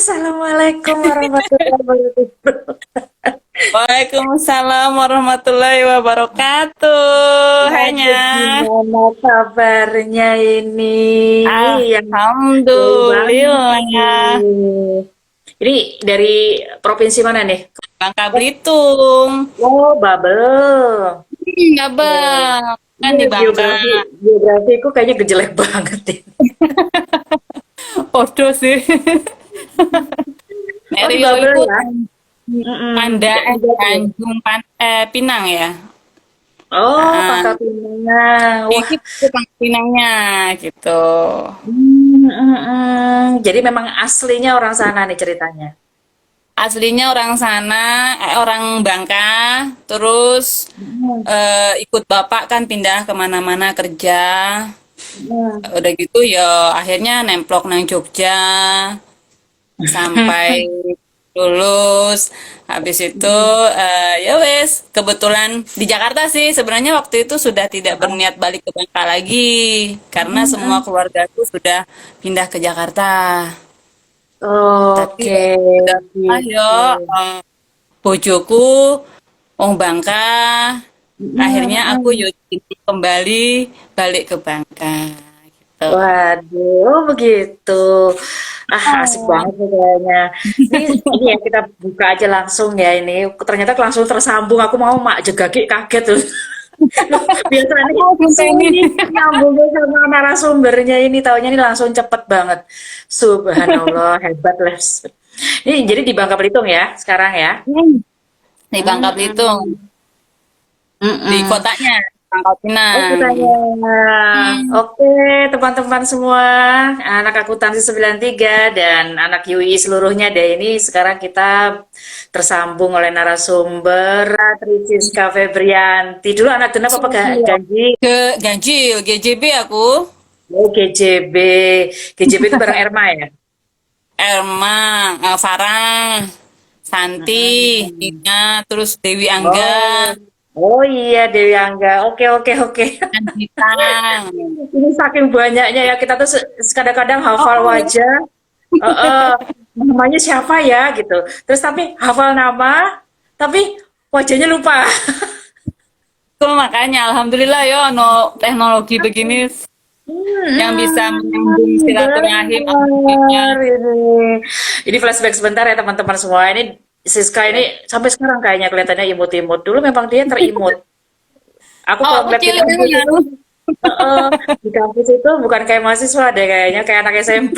Assalamualaikum warahmatullahi wabarakatuh. Waalaikumsalam warahmatullahi wabarakatuh. Hanya, Gimana kabarnya ini? Yang jauh banget alhamdulillah. nih. Ini dari provinsi mana nih? Bangka Belitung. Oh, Babel. Enggak Oh, bang, kan ini di Bangka. geografiku kayaknya gejelek banget nih. Podo sih. Nek Oh, di Rio Babel iku ya? Mm-mm. Di Babel. Tanjung Pinang ya. Oh, Heeh. Pangkal Pinang. Wah, Iki Pangkal Pinangnya gitu. Jadi memang aslinya orang sana nih ceritanya. Aslinya orang sana, orang Bangka, terus Hmm, ikut bapak kan pindah kemana-mana kerja. hmm. Udah gitu ya akhirnya nemplok nang Jogja sampai lulus. Habis itu ya wes kebetulan di Jakarta sih sebenarnya waktu itu sudah tidak berniat balik ke Bangka lagi karena semua keluargaku sudah pindah ke Jakarta. Tapi Oke, ya udah ayo gitu. bojoku wong Bangka. Akhirnya aku Mm-mm. yuk kembali balik ke Bangka gitu. Waduh, begitu. Ah, asik banget nih kayaknya. Ini ya kita buka aja langsung ya ini. Ternyata langsung tersambung. Aku mau mak jegagi kaget tuh. Loh, biasanya Oh, ini. sulit nyambungnya sama narasumbernya ini. Taunya ini langsung cepet banget. Subhanallah, hebat Les. Ini jadi di Bangka Belitung ya sekarang ya. Di Bangka Belitung, Mm-mm. di Mm-mm. kotanya Bangka Oh, Pinang. katanya. Hmm. Oke, teman-teman semua, anak akuntansi 93 dan anak UI seluruhnya deh ini sekarang kita tersambung oleh narasumber Trisiska Febrianti. Dulu anak genap apa Ganji? Ganjil, GJB aku. Oh, GJB. GJB itu bareng Erma ya? Erma, Farah, Santi, Mm-mm. Nina, terus Dewi Oh, Angga, oh iya Dewi Angga. Oke, oke, oke. Anjita. Ini saking banyaknya ya kita tuh kadang-kadang Oh, hafal oh, wajah. Namanya siapa ya gitu. Terus tapi hafal nama, tapi wajahnya lupa. itu makanya Alhamdulillah ya no teknologi begini yang bisa menyambung silaturahim. Benar Alhamdulillah. ini. Ini flashback sebentar ya teman-teman semua. Ini Siska ini sampai sekarang kayaknya kelihatannya imut-imut. Dulu memang dia terimut. Aku Oh, kalau aku ngeliat di cilik kampus memang. itu, di kampus itu bukan kayak mahasiswa deh kayaknya kayak anak SMP.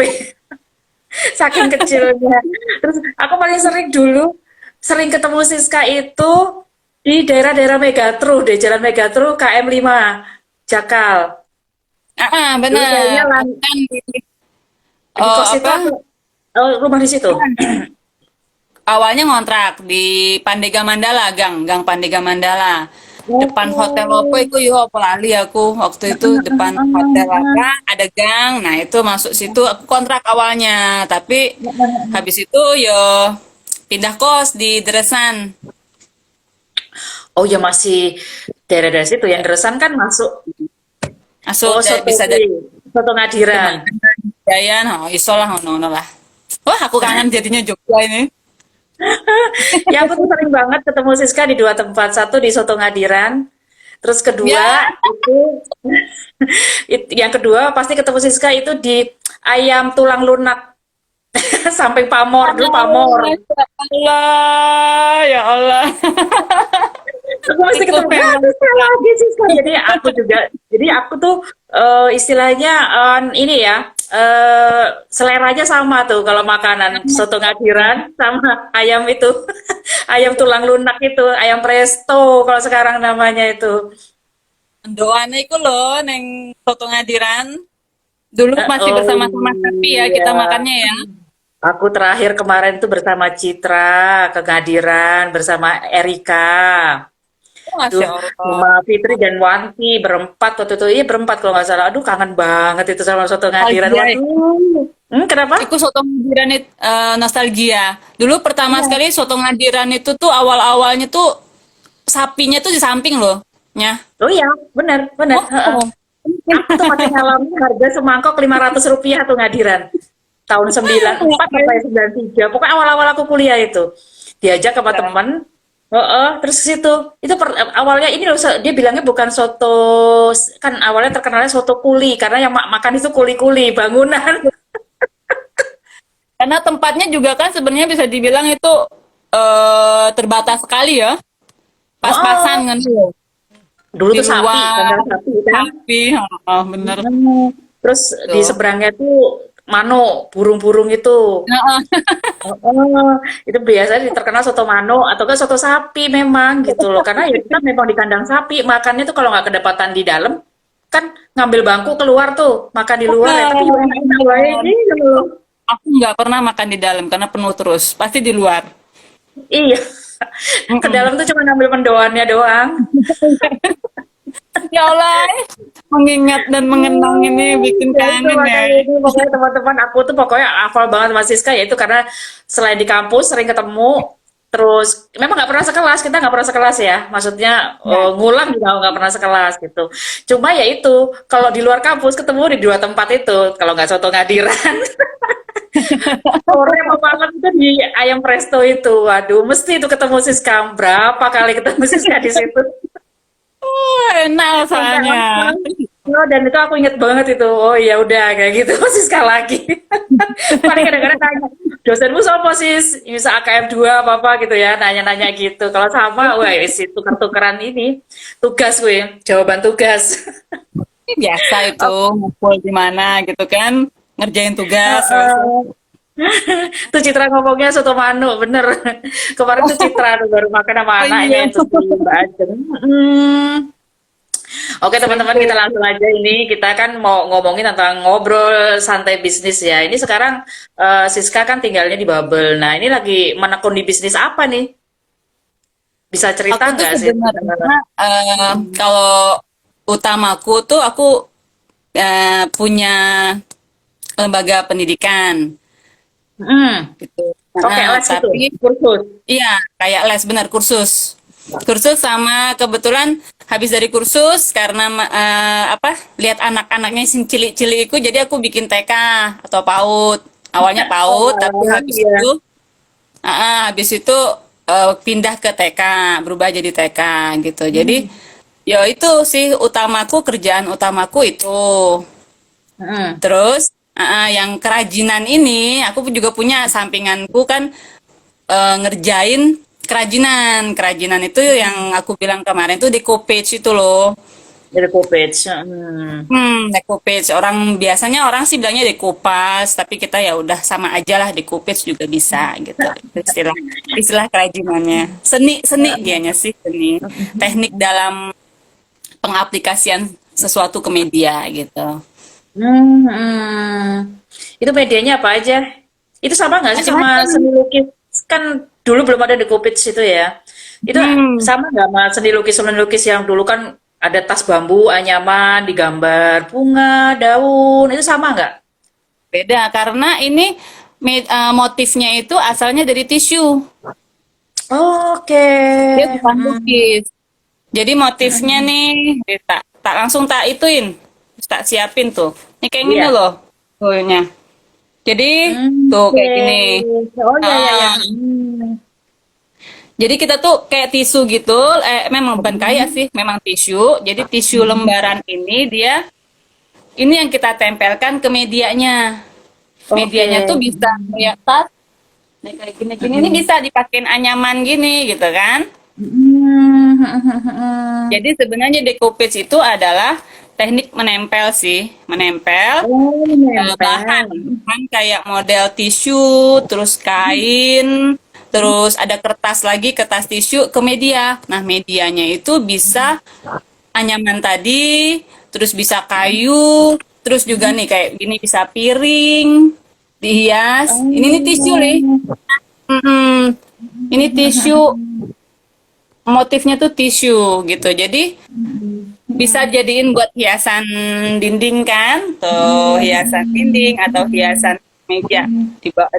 Saking kecilnya. Terus aku paling sering dulu sering ketemu Siska itu di daerah-daerah Megatru deh, Jalan Megatru KM 5 Jakal. Dulu kayaknya Benar. Aku kan di kos itu apa? atau rumah di situ. Awalnya ngontrak di Pandega Mandala, Gang Pandega Mandala. Depan hotel apa Oh. itu yo apa lali aku waktu itu depan hotel apa ada gang. Nah, itu masuk situ aku kontrak awalnya, tapi habis itu yo pindah kos di Dresan. Oh ya masih daerah-daerah situ yang Deresan kan masuk. Masuk Oh soto bisa dari kuwi, soto Ngadiran. Jayan, oh iso lah ngono lah. Wah, aku kangen jadinya Jogja ini. Ya aku tuh sering banget ketemu Siska di dua tempat. Satu di soto Ngadiran, terus Ya, kedua itu yang kedua pasti ketemu Siska itu di ayam tulang lunak samping Pamor dulu Pamor. Masya Allah, ya Allah. Aku mesti Itu ketemu memang Siska lagi Siska. Jadi aku tuh istilahnya ini ya seleranya sama tuh kalau makanan soto Ngadiran sama ayam itu ayam tulang lunak itu ayam presto kalau sekarang namanya itu. doanya itu loh, neng soto ngadiran. Dulu masih Oh bersama-sama Sapi ya kita iya. makannya ya. Aku terakhir kemarin itu bersama Citra ke Ngadiran bersama Erika. Masya Duh, Allah. sama Fitri dan Wanti berempat waktu itu. Iya berempat kalau nggak salah. Aduh kangen banget itu sama soto Ngadiran. Nostalgia. Waduh. Kenapa? Itu soto ngadiran itu nostalgia. Dulu pertama Iya. sekali soto ngadiran itu tuh awal-awalnya tuh sapinya tuh di samping loh. Ya. Oh iya, benar, benar. Heeh. Oh. Aku tuh masih ngalamin harga semangkok Rp500 tuh Ngadiran. tahun 94 apa ya 93. Pokoknya awal-awal aku kuliah itu. Diajak sama temen. Heeh, terus ke situ. Itu awalnya ini loh dia bilangnya bukan soto, kan awalnya terkenalnya soto kuli karena yang makan itu kuli-kuli bangunan. Karena tempatnya juga kan sebenarnya bisa dibilang itu terbatas sekali ya. Oh, Pas-pasan kan tuh. dulu Di tuh sapi, luar, kandang sapi kan. sapi, oh, bener Terus di tuh. seberangnya tuh mano, burung-burung itu. Heeh. Oh, itu biasanya terkenal soto mano atau kan soto sapi memang gitu loh. Karena ya kita memang di kandang sapi, makannya tuh kalau nggak kedapatan di dalam, kan ngambil bangku keluar tuh, makan di luar ya. Tapi ya Bener, enak wae bener. gitu loh. Aku nggak pernah makan di dalam karena penuh terus. Pasti di luar. Iya, ke Mm-mm. dalam tuh cuma ngambil mendoannya doang. Ya Allah, mengingat dan mengenang ini bikin Ya itu kangen ya. makanya itu pokoknya teman-teman aku tuh pokoknya hafal banget Mas Siska ya itu karena selain di kampus sering ketemu terus memang nggak pernah sekelas kita nggak pernah sekelas ya maksudnya Ya. ngulang juga nggak pernah sekelas gitu cuma ya itu kalau di luar kampus ketemu di dua tempat itu kalau nggak soto ngadiran sore apa malam itu di ayam presto itu waduh mesti itu ketemu Siska berapa kali ketemu Siska di situ Enak sampai soalnya. apa oh, dan itu aku inget banget itu oh ya udah kayak gitu Siska lagi paling kadang-kadang nanya dosenmu siapa sis bisa AKM 2 apa-apa gitu ya nanya-nanya gitu kalau sama wah isi tuker-tukeran ini tugas gue jawaban tugas Biasa itu ngumpul di mana gitu kan, ngerjain tugas. tuh Citra ngomongnya soto manu bener kemarin tuh Citra tuh baru makan sama Oh anaknya iya. itu si Mbak Ajeng. Oke teman-teman kita langsung aja ini kita kan mau ngomongin tentang ngobrol santai bisnis ya. Ini sekarang Siska kan tinggalnya di Babel. Nah ini lagi menekun di bisnis apa nih? Bisa cerita Aku tuh nggak sih? sebenarnya kalau utamaku tuh aku punya lembaga pendidikan Hmm, gitu. oke les gitu, Tapi kursus. iya kayak les bener kursus. Kursus sama kebetulan habis dari kursus karena apa lihat anak-anaknya sing cilik-cilikku jadi aku bikin TK atau PAUD. Awalnya Oh, PAUD tapi alah, iya. habis itu pindah ke TK, berubah jadi TK gitu. Jadi Hmm, ya itu sih utamaku kerjaan utamaku itu. hmm. Terus yang kerajinan ini aku juga punya sampinganku kan ngerjain kerajinan. Kerajinan itu yang aku bilang kemarin tuh decoupage itu loh. Dari Kopage. Hmm. Decoupage. Biasanya orang sih bilangnya decoupage, tapi kita ya udah sama aja lah decoupage juga bisa gitu. Itu istilah istilah kerajinannya. Seni seni dianya sih seni. Teknik dalam pengaplikasian sesuatu ke media gitu. Hmm, hmm. Itu medianya apa aja? Itu sama nggak sih sama Macam-macam. seni lukis? Kan dulu belum ada di Kopage itu ya. Itu Hmm, sama nggak sama seni lukis yang dulu kan ada tas bambu, anyaman, digambar bunga, daun, itu sama nggak? beda karena ini motifnya itu asalnya dari tisu. Oke. Dia bukan Hmm, lukis. Jadi motifnya hmm. nih, tak tak langsung tak ituin, tak siapin tuh. Ini kayak gini Iya. loh, tuhnya. Jadi Hmm, tuh kayak gini. oke. Oh ya ya ya. Ah, Hmm. jadi kita tuh kayak tisu gitu, memang bukan kayak Hmm. sih, memang tisu. Jadi tisu lembaran ini ini yang kita tempelkan ke medianya. Oke. Medianya tuh bisa kayak tas, nih kayak gini-gini. Ini Hmm. bisa dipakein anyaman gini gitu kan. Hmm. Jadi sebenarnya decoupage itu adalah teknik menempel sih, menempel Oh, bahan, nempel. kan kayak model tisu, terus kain, terus ada kertas lagi, kertas tisu ke media. Nah, medianya itu bisa anyaman tadi, terus bisa kayu, terus juga nih kayak gini bisa piring, dihias. Ini nih tisu nih. Oh. Mm-mm. Ini tisu, motifnya tuh tisu gitu. Jadi bisa jadiin buat hiasan dinding kan, tuh hiasan dinding atau hiasan meja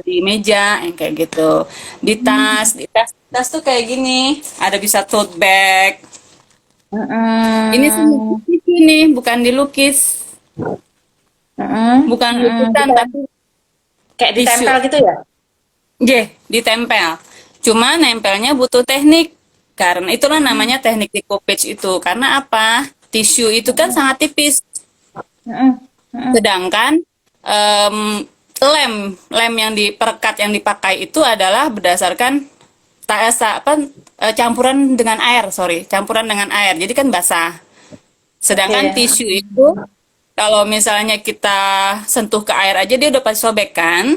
di meja yang kayak gitu. Di tas tuh kayak gini, ada bisa tote bag. Ini sih Heeh. bukan dilukis, Heeh. bukan Heeh. lukisan Bisa tapi Kayak tisu. ditempel gitu ya? Ditempel. Cuma nempelnya butuh teknik. Karena itulah namanya teknik decoupage itu. Karena apa? Tisu itu kan sangat tipis. Mm-mm. Mm-mm. Sedangkan em, lem yang diperekat yang dipakai itu adalah berdasarkan campuran dengan air, sorry, campuran dengan air. Jadi kan basah. Sedangkan Oke. tisu itu kalau misalnya kita sentuh ke air aja dia udah pasti sobek kan?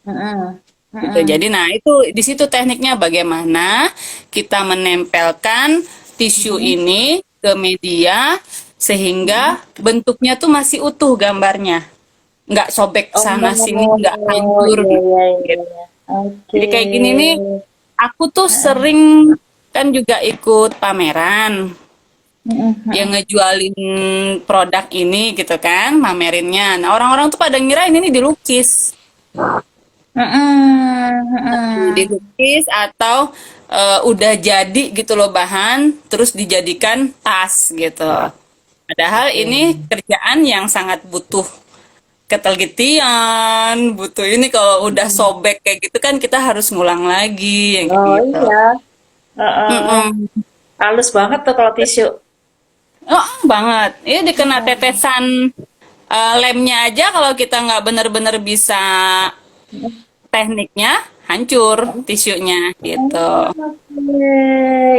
Mm-mm. Gitu. Mm-mm. Jadi nah itu di situ tekniknya bagaimana kita menempelkan tisu ini ke media sehingga bentuknya tuh masih utuh gambarnya, nggak sobek Oh, sana sini, nggak hancur iya, iya, iya, gitu. iya. Oke. Jadi kayak gini nih, aku tuh Mm-mm. sering kan juga ikut pameran Mm-mm. yang Mm-mm. ngejualin produk ini gitu kan, mamerinnya. Nah orang-orang tuh pada ngira ini dilukis. Mm-mm. Mm-mm. Dilukis atau udah jadi gitu loh bahan terus dijadikan tas gitu. Padahal Oke. ini kerjaan yang sangat butuh ketelitian, butuh ini kalau udah Mm. sobek kayak gitu kan kita harus ngulang lagi yang kayak Oh gitu. iya. Heeh. Mm-mm. Halus banget tuh kalau tisu. Oh, banget. Ini dikena Mm. tetesan lemnya aja kalau kita nggak bener-bener bisa tekniknya, hancur tisunya gitu. Oke,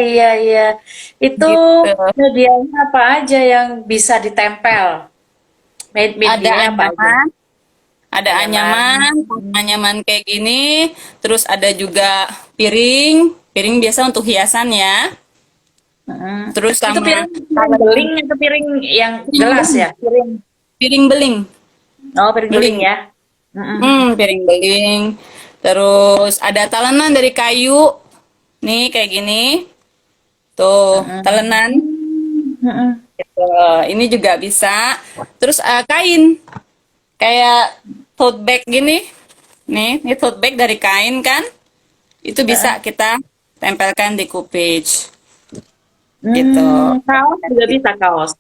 iya iya. Itu Gitu. medianya apa aja yang bisa ditempel? Ada Medianya apa aja? anyaman, ada Anyaman. anyaman, anyaman kayak gini, terus ada juga piring, piring biasa untuk hiasan ya. Heeh. Terus Itu sama piring piring beling atau piring yang piring gelas beling, ya? Piring. piring beling, Oh, piring beling beling. ya. Heeh. Piring beling. Terus ada talenan dari kayu. Nih kayak gini. Tuh, Heeh. talenan. Heeh. Gitu. Ini juga bisa. Terus kain. Kayak tote bag gini. Nih, ini tote bag dari kain kan. Itu Heeh. bisa kita tempelkan di coupage. Gitu. Kaos juga bisa kaos.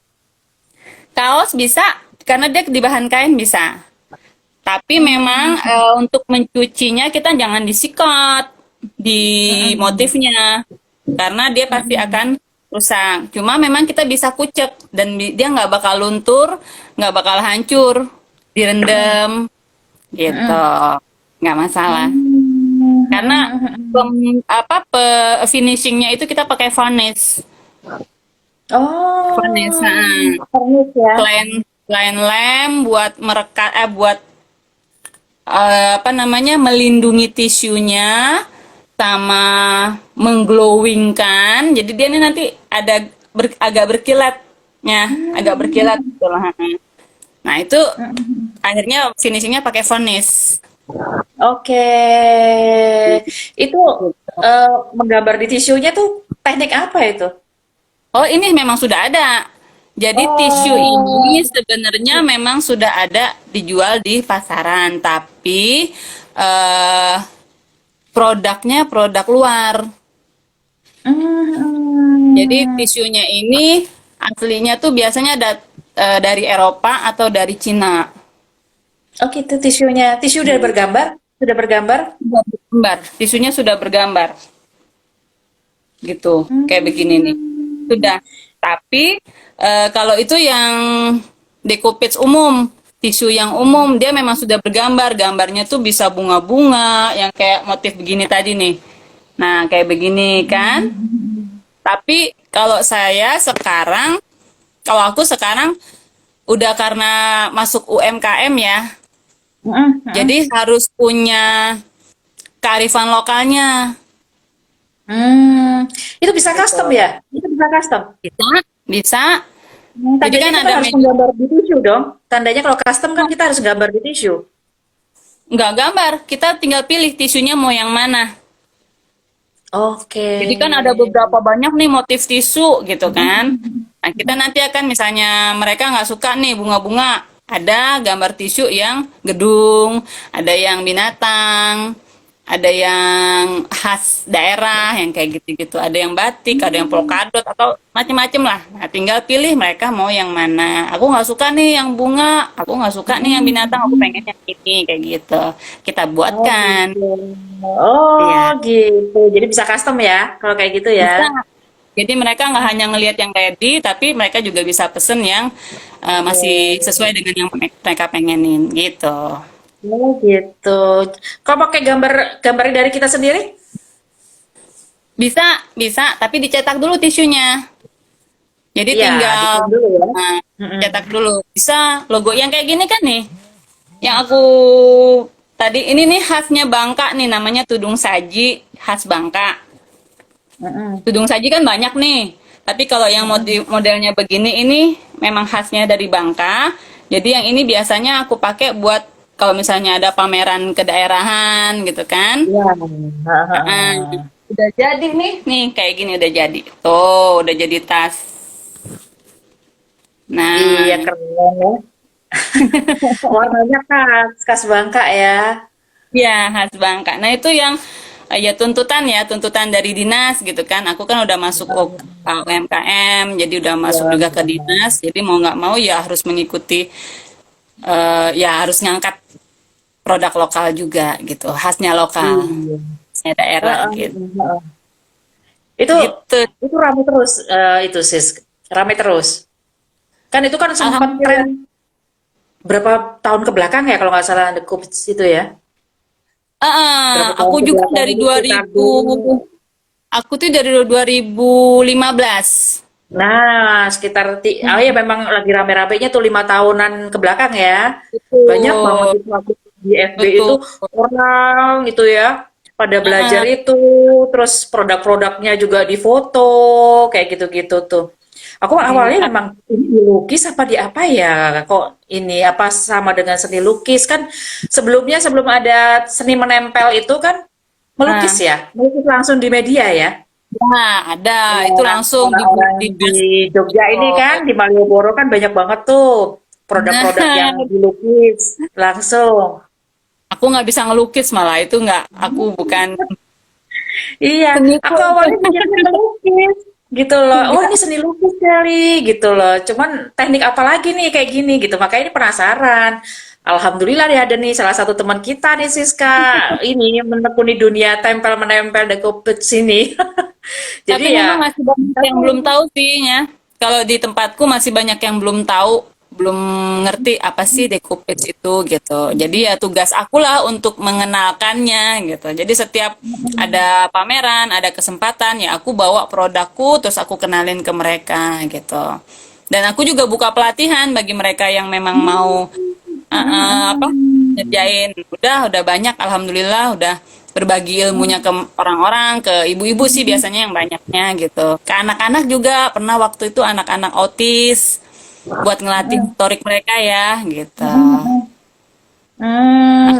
Kaos bisa, karena dia di bahan kain bisa. Tapi memang Hmm. untuk mencucinya kita jangan disikat di Heeh. motifnya karena dia pasti Heeh. akan rusak. Cuma memang kita bisa kucek dan dia nggak bakal luntur, nggak bakal hancur, direndam gitu, Heeh. nggak masalah. Mmm, Karena mhm mhm. finishingnya itu kita pakai varnish, varnish. Oh, Nah, pernis ya? selain selain lem buat merekat buat apa namanya melindungi tisunya sama mengglowingkan jadi dia ini nanti ada agak berkilatnya agak berkilat Mmm, gitu lah. Nah itu mhm. akhirnya finishingnya pakai varnish. Oke. Itu, menggambar di tisunya tuh teknik apa itu? Oh ini memang sudah ada, jadi tisu ini Oh. sebenarnya memang sudah ada dijual di pasaran tapi eh, produknya produk luar. Jadi Mhm. tisunya ini aslinya tuh biasanya dari Eropa atau dari Cina. Oh gitu tisunya. Tisu udah bergambar? Sudah bergambar? Sudah bergambar. Tisunya sudah bergambar, gitu. Kayak begini nih. Mmm. Sudah. Tapi kalau itu yang decoupage umum, tisu yang umum dia memang sudah bergambar. Gambarnya tuh bisa bunga-bunga yang kayak motif begini tadi nih. Nah, kayak begini kan. Tapi kalau aku sekarang udah karena masuk UMKM ya, Mhm mhm. jadi harus punya kearifan lokalnya. Mmm, itu bisa Gitu. custom ya? Itu bisa custom? Bisa, bisa. Jadi Tandanya kan kita ada harus menggambar di tisu dong? Tandanya kalau custom kan kita harus gambar di tisu? nggak gambar, kita tinggal pilih tisunya mau yang mana. Oke. Jadi kan ada beberapa banyak nih motif tisu gitu kan. Nah kita nanti akan misalnya mereka nggak suka nih bunga-bunga, ada gambar tisu yang gedung, ada yang binatang, ada yang khas daerah yang kayak gitu-gitu, ada yang batik, ada yang polkadot atau macem-macem lah. Nah, tinggal pilih mereka mau yang mana. Aku nggak suka nih yang bunga, aku nggak suka nih yang binatang, aku pengen yang ini kayak gitu. Kita Oh buatkan, gitu. Oh ya gitu. Jadi bisa custom ya kalau kayak gitu ya. bisa. Jadi mereka nggak hanya ngelihat yang ready, tapi mereka juga bisa pesen yang masih Oh, sesuai dengan yang mereka pengenin gitu. oh gitu. Kalau pakai gambar gambarnya dari kita sendiri? Bisa, bisa, tapi dicetak dulu tisunya. Jadi Iya, tinggal dikirim dulu ya. uh, Mm-mm. cetak dulu. Bisa logo yang kayak gini kan nih. Yang aku tadi ini nih khasnya Bangka nih, namanya tudung saji khas Bangka. Mm-mm. Tudung saji kan banyak nih. Tapi kalau yang Mm-mm. modelnya begini ini memang khasnya dari Bangka. Jadi yang ini biasanya aku pakai buat kalau misalnya ada pameran kedaerahan gitu kan. Iya. Ha, ha, Heeh. ha. Udah jadi nih kayak gini udah jadi. Tuh, udah jadi tas. Iya Nah, keren ya. Warnanya khas, khas Bangka ya. ya, khas Bangka. Nah, itu yang ya tuntutan dari dinas gitu kan. Aku kan udah masuk UMKM, jadi udah masuk Iya. juga ke dinas. Jadi mau nggak mau ya harus mengikuti, ya harus ngangkat produk lokal juga gitu, khasnya lokal, Iya. khasnya daerah Heeh, gitu. heeh, heeh. Itu Gitu. itu rame terus itu sis, rame terus. Kan itu kan sempat tren Alhamdulillah. berapa tahun ke belakang ya kalau nggak salah The Coops itu ya. Berapa tahun Aku ke juga belakang dari itu sekitar 2000, dulu. aku tuh dari 2015. Nah, sekitar oh ya memang lagi rame-ramenya tuh 5 tahunan ke belakang ya. Banyak banget Betul, itu aku di FB itu betul. orang itu ya pada belajar Heeh. itu, terus produk-produknya juga difoto kayak gitu-gitu tuh. Aku awalnya Iya. memang ini dilukis apa di apa ya? Kok ini apa sama dengan seni lukis kan sebelum ada seni menempel itu kan melukis Nah, ya, melukis langsung di media ya. nah, ada itu Orang langsung orang-orang di di gas. Jogja ini kan, di Malioboro kan banyak banget tuh produk-produk yang Nah, dilukis langsung. aku nggak bisa ngelukis malah itu nggak. Aku bukan Iya, aku seniku. awalnya mikirnya ngelukis gitu loh. Oh ini seni lukis kali gitu loh. Cuman teknik apa lagi nih kayak gini gitu. Makanya ini penasaran. Alhamdulillah ya ada nih salah satu teman kita nih Siska ini menekuni dunia tempel menempel dekopet sini. Jadi Tapi memang ya masih banyak kita yang tuh belum tahu sih ya. Kalau di tempatku masih banyak yang belum tahu, belum ngerti apa sih decoupage itu gitu. Jadi ya tugas aku lah untuk mengenalkannya gitu. Jadi setiap ada pameran, ada kesempatan ya aku bawa produkku terus aku kenalin ke mereka gitu. Dan aku juga buka pelatihan bagi mereka yang memang mau apa ngerjain. Udah banyak alhamdulillah udah berbagi ilmunya ke orang-orang, ke ibu-ibu sih biasanya yang banyaknya gitu. Ke anak-anak juga pernah waktu itu anak-anak autis buat ngelatih motorik mereka ya gitu.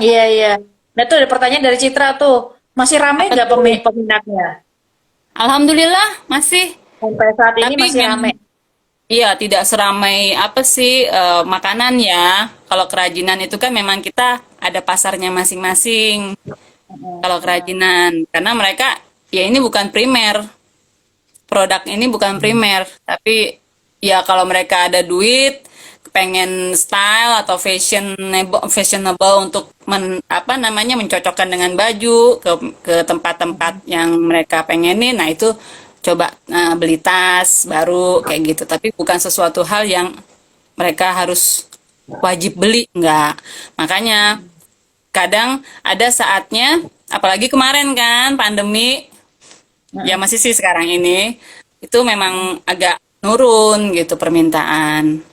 iya iya. Nah tuh ada pertanyaan dari Citra tuh. Masih rame Apa nggak tuh? peminatnya? Alhamdulillah masih, Sampai saat ini tapi masih rame. memang iya tidak seramai apa sih makanan ya. Kalau kerajinan itu kan memang kita ada pasarnya masing-masing. Kalau kerajinan karena mereka ya ini bukan primer, produk ini bukan primer, tapi ya kalau mereka ada duit pengen style atau fashionable untuk apa namanya mencocokkan dengan baju ke tempat-tempat yang mereka pengenin, nah itu coba beli tas baru kayak gitu, tapi bukan sesuatu hal yang mereka harus wajib beli, enggak. Makanya kadang ada saatnya apalagi kemarin kan pandemi. Ya masih sih sekarang ini itu memang agak nurun gitu permintaan.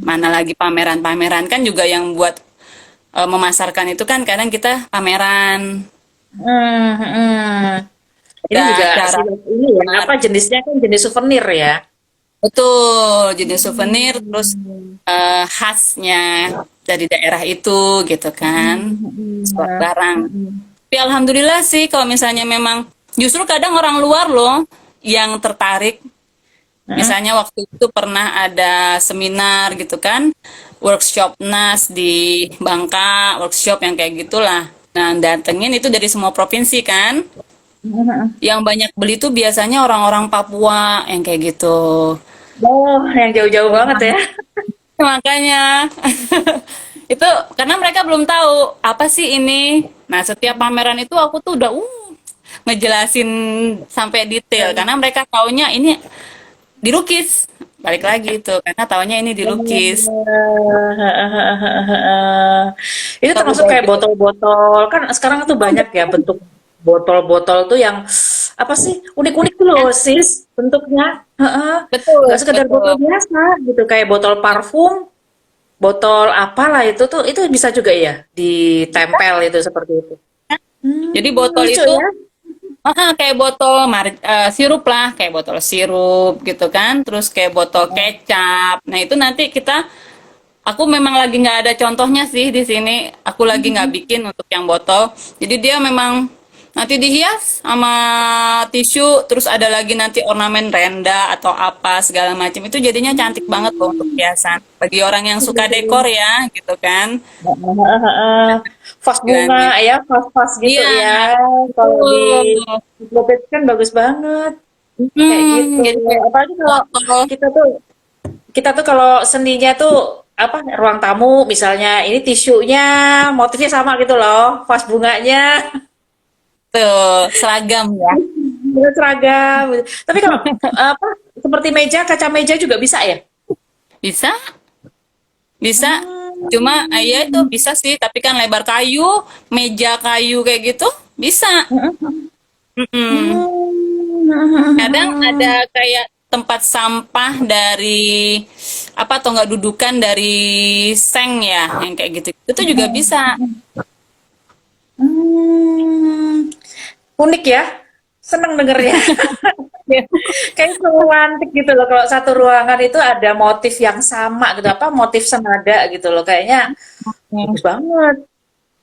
Mana lagi pameran-pameran kan juga yang buat memasarkan itu kan kadang kita pameran Hmm, hmm. Ini ada juga acara ini ya, apa jenisnya kan jenis souvenir ya. betul jenis souvenir terus khasnya dari daerah itu gitu kan sebuah barang. Tapi alhamdulillah sih kalau misalnya memang justru kadang orang luar loh yang tertarik. Misalnya waktu itu pernah ada seminar gitu kan, workshop NAS di Bangka, workshop yang kayak gitulah. Nah, datengin itu dari semua provinsi kan. Mhm. Yang banyak beli tuh biasanya orang-orang Papua yang kayak gitu. Oh, yang jauh-jauh banget ya. Makanya itu karena mereka belum tahu apa sih ini. Nah, setiap pameran itu aku tuh udah ngejelasin sampai detail karena mereka taunya ini dilukis. Balik lagi itu karena taunya ini dilukis. Itu Kalau termasuk udah kayak gitu, botol-botol. Kan sekarang tuh banyak ya bentuk botol-botol tuh yang apa sih unik-unik tuh loh sis bentuknya. Heeh. Nggak betul, sekedar botol betul. biasa gitu kayak botol parfum, botol apalah itu bisa juga ya ditempel itu seperti itu. Jadi botol Lucu itu ya. kayak botol sirup lah, kayak botol sirup gitu kan, terus kayak botol kecap. Nah itu nanti aku memang lagi nggak ada contohnya sih di sini. Aku lagi nggak bikin untuk yang botol. Jadi dia memang nanti dihias sama tisu, terus ada lagi nanti ornamen renda atau apa segala macam. Itu jadinya cantik banget loh untuk hiasan. Bagi orang yang suka dekor ya, gitu kan. Heeh, heeh. Vas bunga Istilahnya. ya, vas-vas gitu Iya, ya. Kalau di betul. Lopet kan bagus banget kayak gitu. Jadi kayak Apalagi kalau botol. kita tuh kita tuh kalau seninya tuh apa ruang tamu misalnya ini tisunya motifnya sama gitu loh, vas bunganya Tuh, seragam ya. seragam. Tapi kalau apa seperti meja kaca meja juga bisa ya? Bisa, bisa. Cuma ya itu Hmm. bisa sih, tapi kan lebar kayu, meja kayu kayak gitu, bisa. Mm-mm. Kadang ada Hmm. kayak tempat sampah dari apa atau enggak dudukan dari seng ya, yang kayak gitu. Itu juga bisa. Hmm. Unik ya. Seneng dengernya. Kayak romantis gitu loh kalau satu ruangan itu ada motif yang sama gitu apa motif senada gitu loh kayaknya bagus banget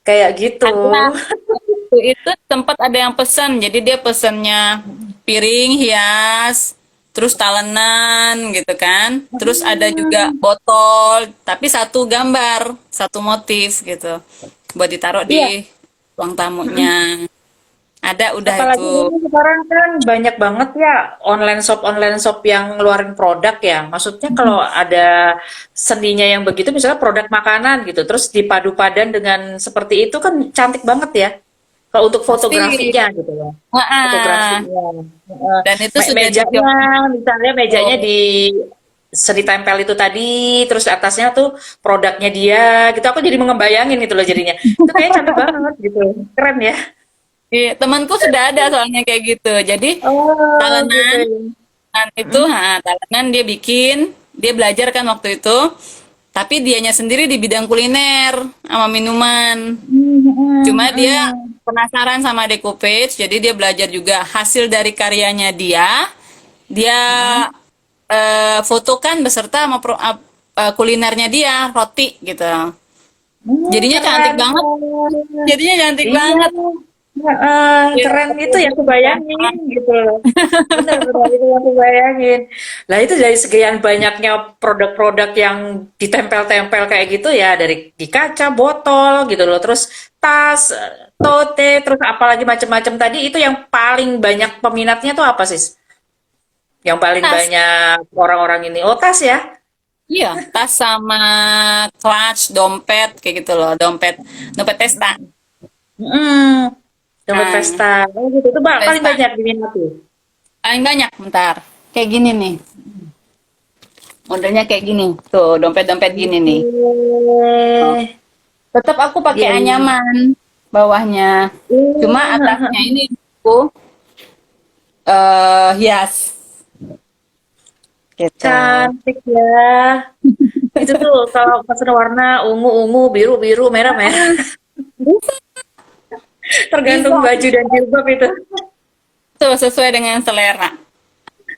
kayak gitu. Ada waktu itu tempat ada yang pesan, jadi dia pesannya piring hias, terus talenan gitu kan, terus ada juga Hmm, botol, tapi satu gambar, satu motif gitu, buat ditaruh iya. di ruang tamunya. Ada udah Apalagi itu. ini sekarang kan banyak banget ya online shop yang ngeluarin produk ya. Maksudnya kalau ada seninya yang begitu, misalnya produk makanan gitu, terus dipadu padan dengan seperti itu kan cantik banget ya. Kalau untuk Pasti. fotografinya gitu ya. Heeh. Fotografinya. Heeh. Dan itu sudah Mejanya, dicoba. misalnya mejanya di seri tempel itu tadi, terus atasnya tuh produknya dia, gitu. Aku jadi mengembayangin gitu loh jadinya. Itu kayaknya cantik banget gitu. Keren ya. Iya, temanku sudah ada soalnya kayak gitu. Jadi Oh, gitu talenan, ya. talenan dia bikin, dia belajar kan waktu itu. Tapi dianya sendiri di bidang kuliner sama minuman. Cuma dia penasaran sama decoupage, jadi dia belajar juga hasil dari karyanya dia fotokan beserta sama kulinernya dia, roti gitu. Jadinya cantik Keren, banget, keren. jadinya cantik Iya, banget. Ya, keren aku itu ya aku bayangin gitu loh. Benar-benar itu yang aku bayangin. Lah itu dari sekian banyaknya produk-produk yang ditempel-tempel kayak gitu ya dari di kaca, botol gitu loh. Terus tas, tote, terus apalagi macam-macam tadi itu yang paling banyak peminatnya tuh apa sih? Yang paling tas. banyak orang-orang ini. Oh, tas ya? Iya, tas sama clutch, dompet kayak gitu loh, dompet dompet pesta. Mm, dompet Nah, pesta. Oh gitu. Itu paling pesta banyak diminati. paling banyak bentar. Kayak gini nih. Modelnya kayak gini. Tuh, dompet-dompet gini nih. Oh. Oke. Tetap aku pakai Iya, iya. anyaman bawahnya. Cuma atasnya Hmm, ini aku hias gitu. cantik ya. Itu tuh kalau pesen warna ungu-ungu, biru-biru, merah-merah. Bisa Tergantung baju dan jilbab itu. tuh sesuai dengan selera.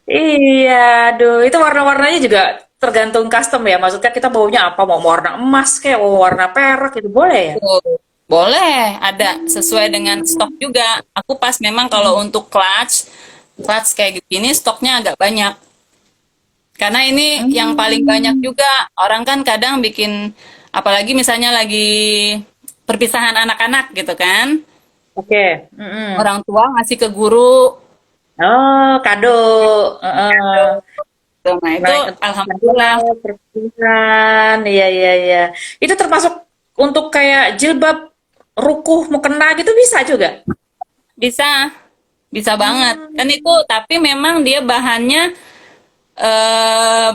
Iya, aduh. Itu warna-warnanya juga tergantung custom ya. Maksudnya kita maunya apa? Mau warna emas kayak mau warna perak itu boleh ya? Tuh. Boleh, ada sesuai dengan stok juga. Aku pas memang kalau untuk clutch kayak gini stoknya agak banyak. Karena ini yang paling banyak Hmm. juga. Orang kan kadang bikin, apalagi misalnya lagi perpisahan anak-anak gitu kan. Oke. Mm-mm. Orang tua ngasih ke guru. Oh, kado. Heeh. Nah, itu Naik alhamdulillah. perpindahan. Iya, iya, iya. Itu termasuk untuk kayak jilbab rukuh mukena gitu bisa juga. Bisa, bisa banget. Kan Hmm. itu, tapi memang dia bahannya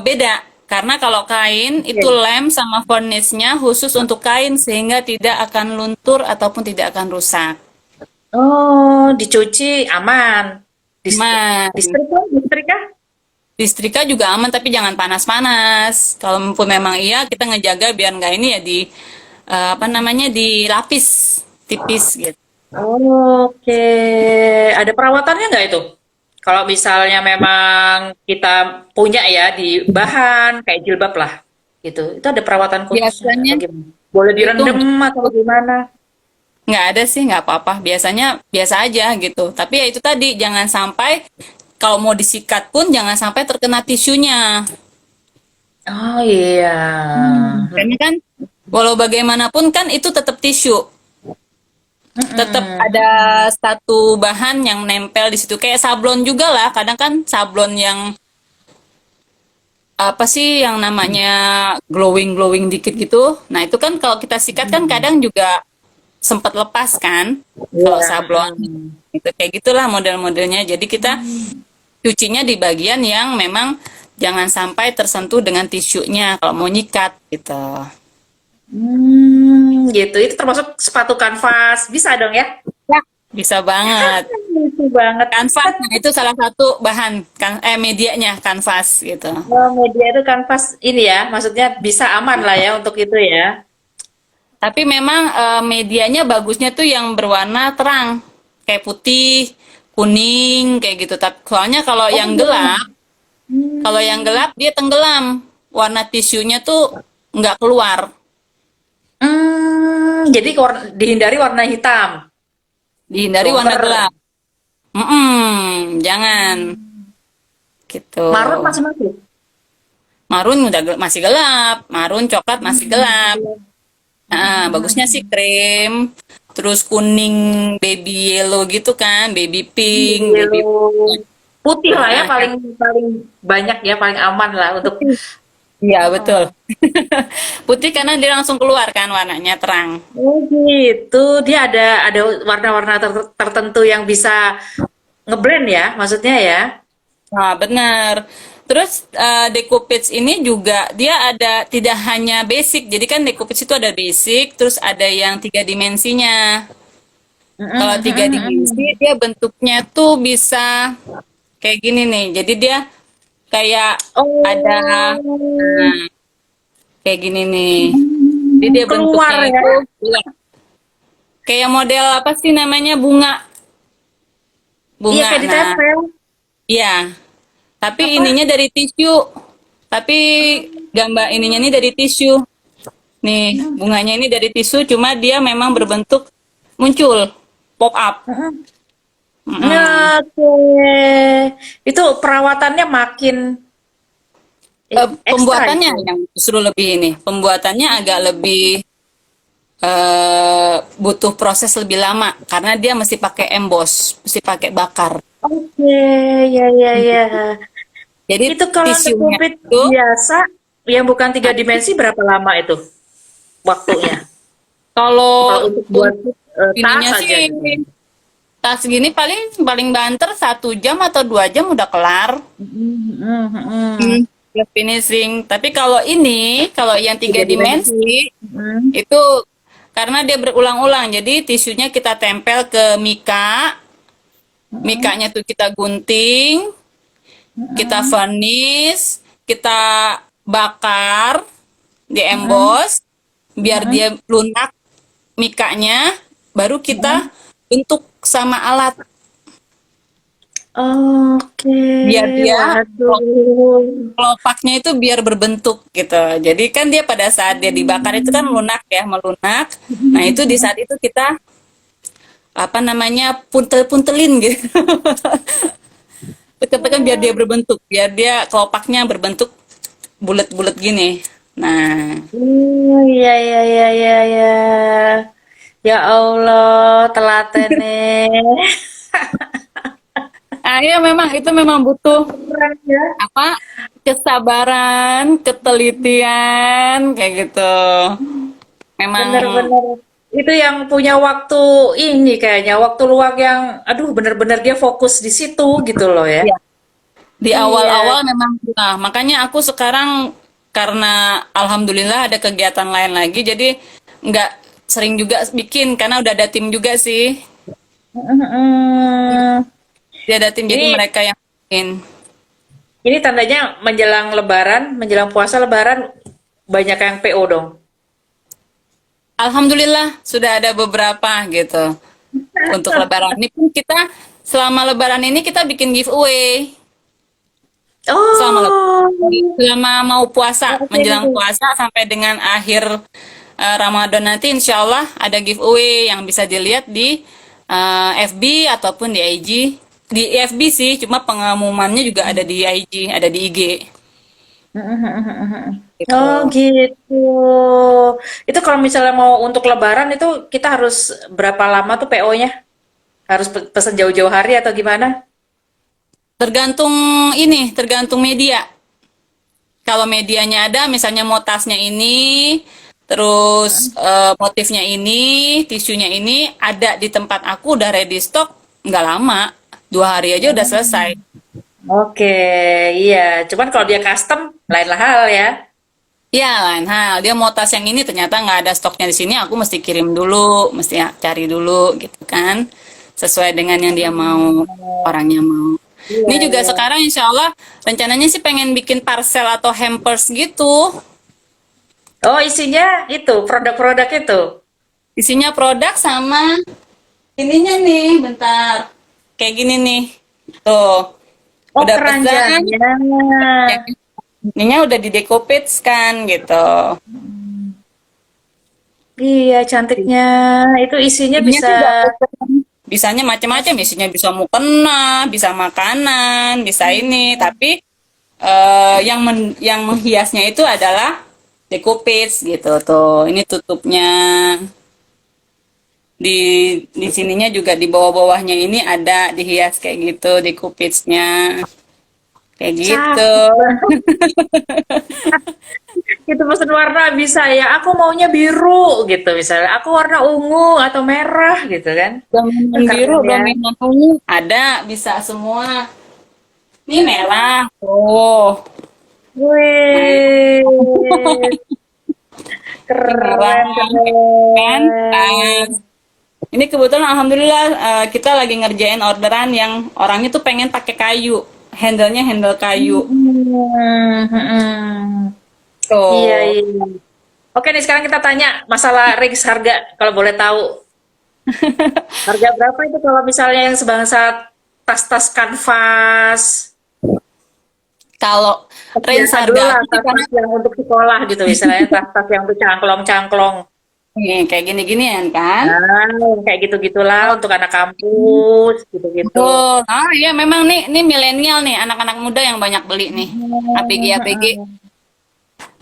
beda. Karena kalau kain itu Oke. lem sama varnisnya khusus untuk kain sehingga tidak akan luntur ataupun tidak akan rusak. Oh, dicuci aman. Aman. Disetrika? Listrika juga aman tapi jangan panas-panas. Kalaupun memang iya, kita ngejaga biar nggak ini ya di apa namanya dilapis tipis gitu. Oke. Ada perawatannya nggak itu? Kalau misalnya memang kita punya ya di bahan kayak jilbab lah, gitu. Itu ada perawatan khususnya nggak? Biasanya Atau gimana? Boleh itu direndam atau gimana? nggak ada sih, nggak apa-apa. Biasanya biasa aja gitu. Tapi ya itu tadi, jangan sampai kalau mau disikat pun jangan sampai terkena tisunya. Oh iya. Karena kan walau bagaimanapun kan itu tetap tisu. Tetap ada Mm-mm. satu bahan yang nempel di situ. Kayak sablon juga lah. Kadang kan sablon yang apa sih yang namanya glowing glowing dikit gitu. Nah itu kan kalau kita sikat kan kadang juga sempat lepas kan kalau Iya. sablon Mm-mm. itu kayak gitulah model-modelnya. Jadi kita cucinya di bagian yang memang jangan sampai tersentuh dengan tisunya kalau mau nyikat gitu. Gitu. Itu termasuk sepatu kanvas. Bisa dong ya? Ya, bisa banget. Lucu banget. Kanvas nah itu salah satu bahan kan medianya kanvas gitu. Oh, media itu kanvas ini ya, maksudnya bisa aman lah ya untuk itu ya. Tapi memang medianya bagusnya tuh yang berwarna terang, kayak putih, kuning, kayak gitu. Tapi soalnya Oh, iya. kalau yang gelap dia tenggelam, warna tisunya tuh nggak keluar, Jadi dihindari warna hitam, dihindari warna silver, gelap. Jangan gitu. marun masih masih. Marun udah masih gelap, marun coklat masih gelap. Nah, bagusnya sih Hmm, krim, terus kuning, baby yellow gitu kan, baby pink, baby. yellow. Putih lah ya Nah, paling paling banyak ya paling aman lah untuk. iya betul. Oh, Putih karena dia langsung keluar kan warnanya terang. oh gitu. Dia ada warna-warna tertentu yang bisa ngeblend ya, maksudnya ya. Nah, benar. Terus decoupage ini juga dia ada tidak hanya basic. Jadi kan decoupage itu ada basic, terus ada yang tiga dimensinya. Kalau tiga dimensi dia bentuknya tuh bisa kayak gini nih. Jadi dia kayak ada Oh, nah, kayak gini nih. Jadi dia keluar bentuknya ya. itu bulat. Kayak model apa sih namanya bunga Iya bunga. kayak Nah, ditempel. iya. Tapi Apa? ininya dari tisu. Tapi gambar ininya ini dari tisu. Nih, bunganya ini dari tisu, cuma dia memang berbentuk muncul, pop up. Mm-mm. Oke. Itu perawatannya makin ekstra Pembuatannya itu. yang justru lebih ini. Pembuatannya agak lebih butuh proses lebih lama karena dia mesti pakai emboss, mesti pakai bakar. Oke, ya ya ya. Jadi Itu kalau untuk tisunya kupit itu biasa yang bukan tiga dimensi berapa lama itu waktunya? Kalau kalau untuk buat untuk tas ininya aja sih gitu. tas gini paling paling banter 1 jam atau 2 jam udah kelar. Mm. Plus finishing. Tapi kalau ini, kalau yang tiga Tiga dimensi. dimensi, Mm. itu karena dia berulang-ulang. Jadi tisunya kita tempel ke mika, mikanya tuh kita gunting, kita varnish, kita bakar, di emboss, biar dia lunak mikanya, baru kita bentuk sama alat. Oke, Biar dia waduh. kelopaknya itu biar berbentuk gitu. Jadi kan dia pada saat dia dibakar itu kan lunak ya, melunak. Nah, itu di saat itu kita apa namanya puntel-puntelin gitu. Tekan-tekan biar dia berbentuk, biar dia kelopaknya berbentuk bulat-bulat gini. Nah, Iya, iya, iya, iya, iya. Ya Allah, telaten nih. Ah, iya memang itu memang butuh Keren ya. apa? Kesabaran, ketelitian kayak gitu. Memang Bener-bener. Itu yang punya waktu ini kayaknya, waktu luang yang, aduh bener-bener dia fokus di situ gitu loh ya. ya, di Iya. awal-awal memang nah, makanya aku sekarang karena alhamdulillah ada kegiatan lain lagi jadi nggak sering juga bikin karena udah ada tim juga sih. Mm-mm. Dia ada tim jadi Ini mereka yang bikin. ini tandanya menjelang Lebaran, menjelang puasa Lebaran banyak yang PO dong. Alhamdulillah sudah ada beberapa gitu. Untuk lebaran ini pun kita selama lebaran ini kita bikin giveaway. Selama Oh, selama mau puasa, oke. menjelang puasa sampai dengan akhir Ramadan nanti insya Allah ada giveaway yang bisa dilihat di FB ataupun di IG. Di FB sih, cuma pengumumannya juga ada di IG, ada di IG. Oh Gitu. gitu. Itu kalau misalnya mau untuk Lebaran itu kita harus berapa lama tuh PO-nya? Harus pesen jauh-jauh hari atau gimana? Tergantung ini, tergantung media. Kalau medianya ada, misalnya mau tasnya ini, terus motifnya ini, tisunya ini, ada di tempat aku udah ready stock, nggak lama, 2 hari aja udah selesai. Oke, iya. Cuman kalau dia custom, lain hal ya. Ya, lain hal. Dia mau tas yang ini ternyata nggak ada stoknya di sini, aku mesti kirim dulu, mesti cari dulu gitu kan. Sesuai dengan yang dia mau, orangnya mau. Iya, Ini juga iya. sekarang insya Allah rencananya sih pengen bikin parcel atau hampers gitu. Oh, isinya itu, produk-produk itu. Isinya produk sama ininya nih, bentar. Kayak gini nih. Tuh, Oh, udah pesan. keranjangnya. Yang ininya udah di decopage kan gitu. Iya, cantiknya. Itu isinya Ininya bisa. sih udah pesan. Bisanya macam-macam, isinya bisa mukena, bisa makanan, bisa ini. Tapi yang menghiasnya itu adalah decopage gitu tuh. Ini tutupnya. Di sininya juga di bawah-bawahnya ini ada dihias kayak gitu, decopage-nya. Kayak gitu. Cakep banget. Itu pesen warna bisa ya. Aku maunya biru gitu misalnya. Aku warna ungu atau merah gitu kan. Dominan biru, Keren ya. dominan ungu, ada, bisa semua. Ini merah, tuh. Nah, Wih, ini merah, keren, kan? keren. Pas. Ini kebetulan alhamdulillah kita lagi ngerjain orderan yang orangnya tuh pengen pakai kayu. Handle-nya handle kayu. Hmm, hmm. Iya, Tuh. iya. Oke nih sekarang kita tanya masalah range harga kalau boleh tahu. Harga berapa itu kalau misalnya yang sebangsa tas-tas kanvas? Kalau Tas range biasa dulu harga lah, aku sih karena tas-tas yang untuk sekolah gitu misalnya, tas-tas yang untuk cangklong-cangklong. nih, kayak gini-ginian kan. Ah, yang kayak gitu-gitulah untuk anak kampus, gitu-gitu. Betul. Ah iya memang nih milenial nih anak-anak muda yang banyak beli nih. APG APG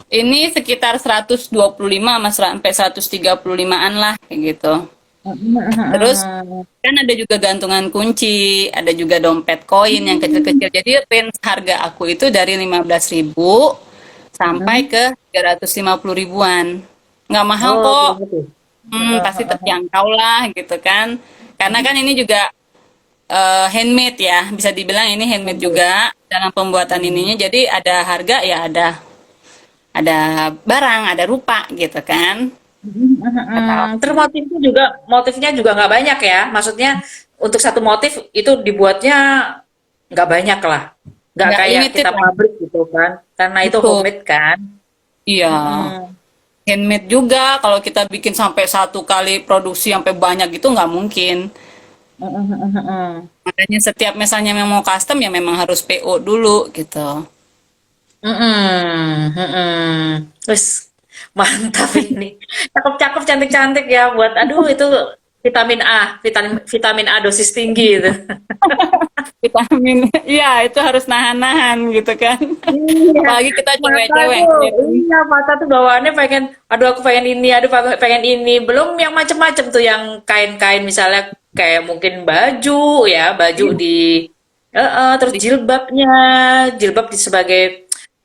ini sekitar 125 sama sampai 135-an lah kayak gitu. Terus kan ada juga gantungan kunci, ada juga dompet koin yang kecil-kecil. Jadi range harga aku itu dari 15.000 sampai ke 350 ribuan. Nggak mahal Oh, kok. gitu. Pasti terjangkau lah gitu kan. Karena kan ini juga handmade ya, bisa dibilang ini handmade juga dalam pembuatan ininya. Jadi ada harga ya ada barang, ada rupa gitu kan. Terus motifnya juga nggak banyak ya. Maksudnya untuk satu motif itu dibuatnya nggak banyak lah. Nggak Nggak kayak limited kita lah. pabrik gitu kan. Karena itu Betul. homemade kan. Iya. Mm-mm. Handmade juga kalau kita bikin sampai satu kali produksi sampai banyak gitu nggak mungkin. Mm-mm. Makanya setiap misalnya yang mau custom ya memang harus PO dulu gitu. Mm-mm. Mm-mm. Terus mantap ini. Cakep-cakep, cantik-cantik ya buat aduh itu vitamin A, vitamin vitamin A dosis tinggi itu. vitamin. Iya, itu harus nahan-nahan gitu kan. Iya, Apalagi kita mata cewek-cewek tuh, ngeliatin. iya mata tuh bawaannya pengen, aduh aku pengen ini, aduh pengen ini. Belum yang macem-macem tuh yang kain-kain misalnya kayak mungkin baju ya, baju Iya, di, terus di- jilbabnya, jilbab di sebagai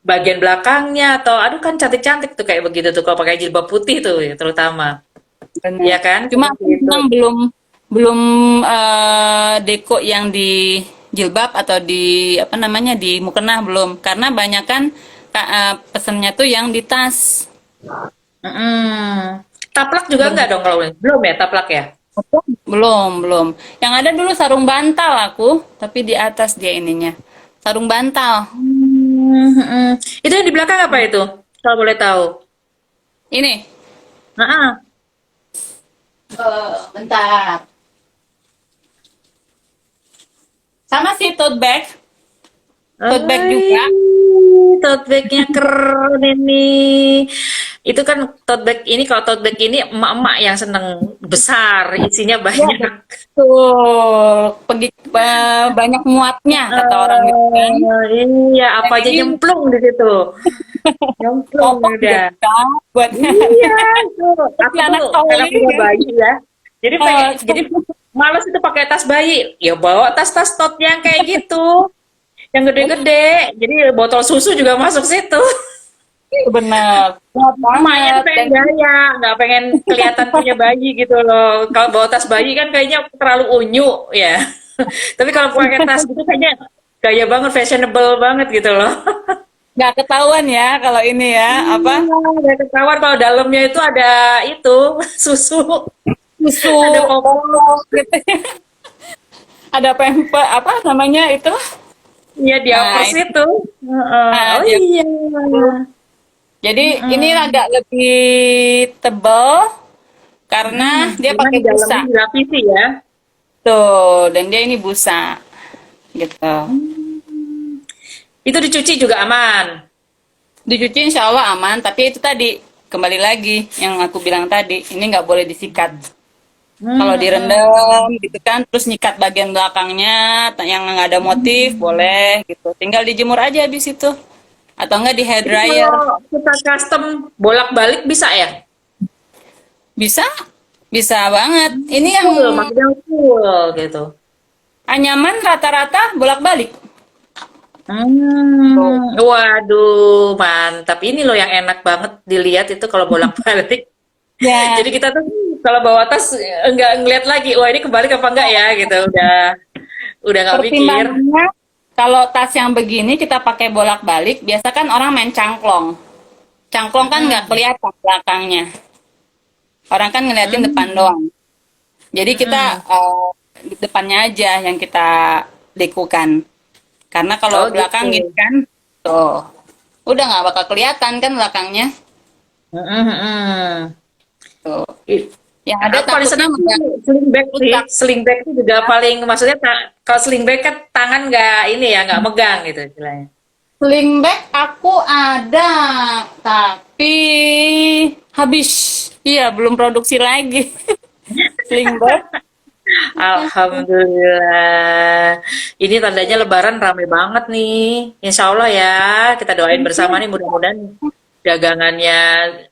bagian belakangnya atau aduh kan cantik-cantik tuh kayak begitu tuh kalau pakai jilbab putih tuh ya, terutama. Iya benar. kan? Cuma Seperti aku itu. memang belum belum deko yang di jilbab atau di apa namanya di mukena belum, karena banyak kan pesennya tuh yang di tas. Mm-mm. Taplak juga Belum enggak dong kalau ini? Belum ya taplak ya? belum belum. Yang ada dulu sarung bantal aku, tapi di atas dia ininya. Sarung bantal. Mm-mm. Itu yang di belakang apa itu? Kalau boleh tahu. Ini Nah, bentar. Sama si tote bag, tote bag juga. tote bagnya keren ini. Itu kan tote bag ini, kalau tote bag ini emak-emak yang seneng besar, isinya Ya, banyak. betul. Banyak muatnya kata orang gitu kan. Iya, apa aja Jadi nyemplung di situ. Nyemplung popok juga udah. bisa buat Iya, itu. Aku si tuh anak karena coli punya kan. bayi ya. Jadi pengen, Eh, jadi males itu pakai tas bayi. Ya bawa tas-tas tote yang kayak gitu, yang bener, gede-gede. Jadi botol susu juga masuk situ. bener. Muat Lumayan banget. Dan pengen gaya, nggak pengen kelihatan punya bayi gitu loh. Kalau bawa tas bayi kan kayaknya terlalu unyu ya. Tapi kalau pakai tas gitu kayaknya gaya banget, fashionable banget gitu loh. nggak ketahuan ya kalau ini ya, apa, Iya, ada ketahuan kalau dalamnya itu ada itu susu, susu, ada popok. popok gitu. Ada pempek, apa namanya itu? Iya, Nah, diapers itu. Heeh. nah, Oh dia iya. jadi ini Mm-mm. agak lebih tebal karena dia Karena di pakai dalamnya busa. dilapisi ya. Tuh, dan dia ini busa gitu. Itu dicuci juga aman. Dicuci insya Allah aman, tapi itu tadi kembali lagi yang aku bilang tadi, ini nggak boleh disikat. Kalau direndam gitu kan, terus nyikat bagian belakangnya yang nggak ada motif boleh gitu. Tinggal dijemur aja habis itu, atau enggak di hair Itu dryer. kalau kita custom bolak-balik bisa ya? Bisa, bisa banget. Ini yang Full, maksudnya full gitu. anyaman rata-rata bolak-balik. Tuh. Waduh, mantap. Ini loh yang enak banget dilihat itu kalau bolak-balik. Ya, Jadi kita tuh kalau bawa tas enggak ngeliat lagi, wah ini kebalik apa enggak ya gitu. Udah nggak mikir. pertimbangannya kalau tas yang begini kita pakai bolak-balik, biasa kan orang main cangklong. Cangklong kan nggak Mm-mm. kelihatan belakangnya. Orang kan ngeliatin depan Mm-mm. doang. Jadi kita Mm-mm. di depannya aja yang kita dekukan. Karena Oh kalau gitu. belakang gini kan, tuh, udah nggak bakal kelihatan kan belakangnya. Mm-mm, mm-mm. Tuh. I- Yang ada Aku paling takutnya senang sih nggak sling bag sih. rusak. Sling bag itu juga paling, maksudnya kalau sling bag kan tangan nggak ini ya, nggak megang gitu istilahnya. Sling bag aku ada, tapi habis. Iya, belum produksi lagi. Sling bag. Alhamdulillah. Ini tandanya Lebaran rame banget nih. Insya Allah ya, kita doain bersama nih mudah-mudahan dagangannya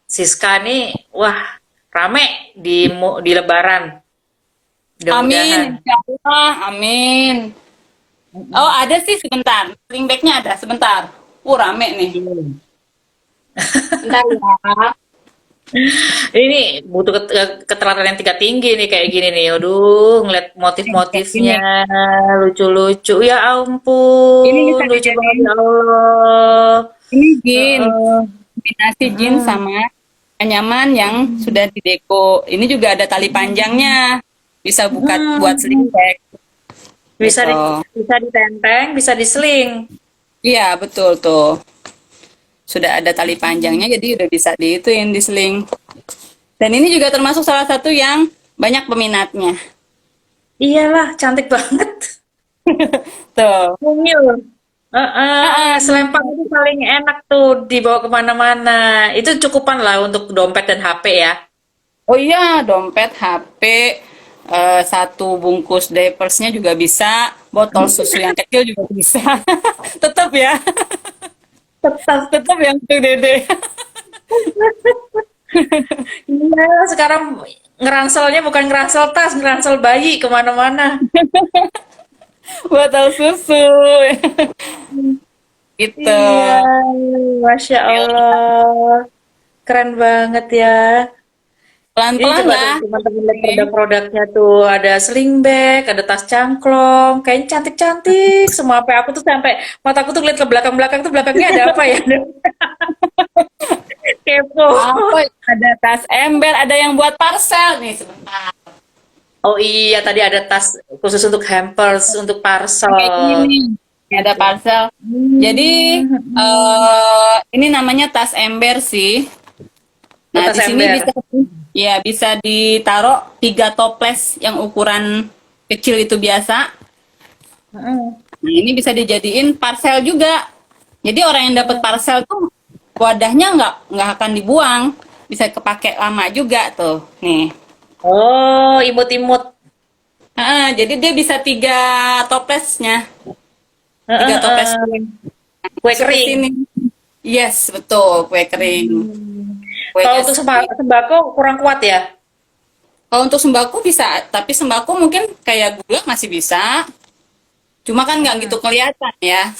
Siska nih, wah rame di Lebaran. Amin, Mudah-mudahan. insya Allah, amin. Oh, ada sih sebentar. Sling bagnya ada sebentar. Rame nih. Bentar ya. Ini butuh keterampilan yang tingkat tinggi nih kayak gini nih. Aduh, ngeliat Kayak gini. motif-motifnya lucu-lucu. Ya Ini bisa ampun, lucu banget dijadiin. ya Allah. Ini jin. Heeh. Kombinasi jin Heeh. sama anyaman yang sudah dideko. Ini juga ada tali panjangnya. Bisa buat sling Hmm. bag Bisa gitu. bisa ditenteng, bisa diseling. Iya, betul tuh. Sudah ada tali panjangnya jadi udah bisa diituin di sling. Dan ini juga termasuk salah satu yang banyak peminatnya. Iyalah, cantik banget. Tuh. Mungil. Heeh, Ah, selempang itu paling enak tuh dibawa kemana-mana. Itu cukupan lah untuk dompet dan HP ya. oh iya, dompet, HP, satu bungkus diapersnya juga bisa, botol susu yang kecil juga bisa. Tetap ya, Tetap. tetap yang untuk dede. Iya, sekarang ngeranselnya bukan ngeransel tas, ngeransel bayi kemana-mana. Botol susu. Gitu. Iya, Masya Allah. Keren banget ya. Ini Pelan-pelan coba tuh lah. teman-teman lihat produk-produknya tuh. Ada sling bag, ada tas cangklong. Kayaknya cantik-cantik. Semua apa aku tuh sampai mataku tuh lihat ke belakang-belakang tuh belakangnya ada apa ya? Kepo. Apa? Ada tas ember, ada yang buat parcel nih sebentar. Oh iya, tadi ada tas khusus untuk hampers, untuk Kayak gini parcel. nih. Ini ada parcel. Jadi Hmm. ini namanya tas ember sih. Oh, Nah, tas di sini ember. bisa ya bisa ditaruh 3 toples yang ukuran kecil itu biasa. Mm-mm. Nah, ini bisa dijadiin parcel juga. Jadi orang yang dapat parcel tuh wadahnya nggak akan dibuang, bisa kepake lama juga tuh. Nih. Oh, imut-imut. Jadi dia bisa 3 toplesnya, Heeh, 3 toples kue masuk ke kering. sini. Yes, betul, kue kering, kue Kalau untuk es. sembako kurang kuat ya? Kalau untuk sembako bisa, tapi sembako mungkin kayak gula masih bisa. Cuma kan nggak gitu kelihatan ya.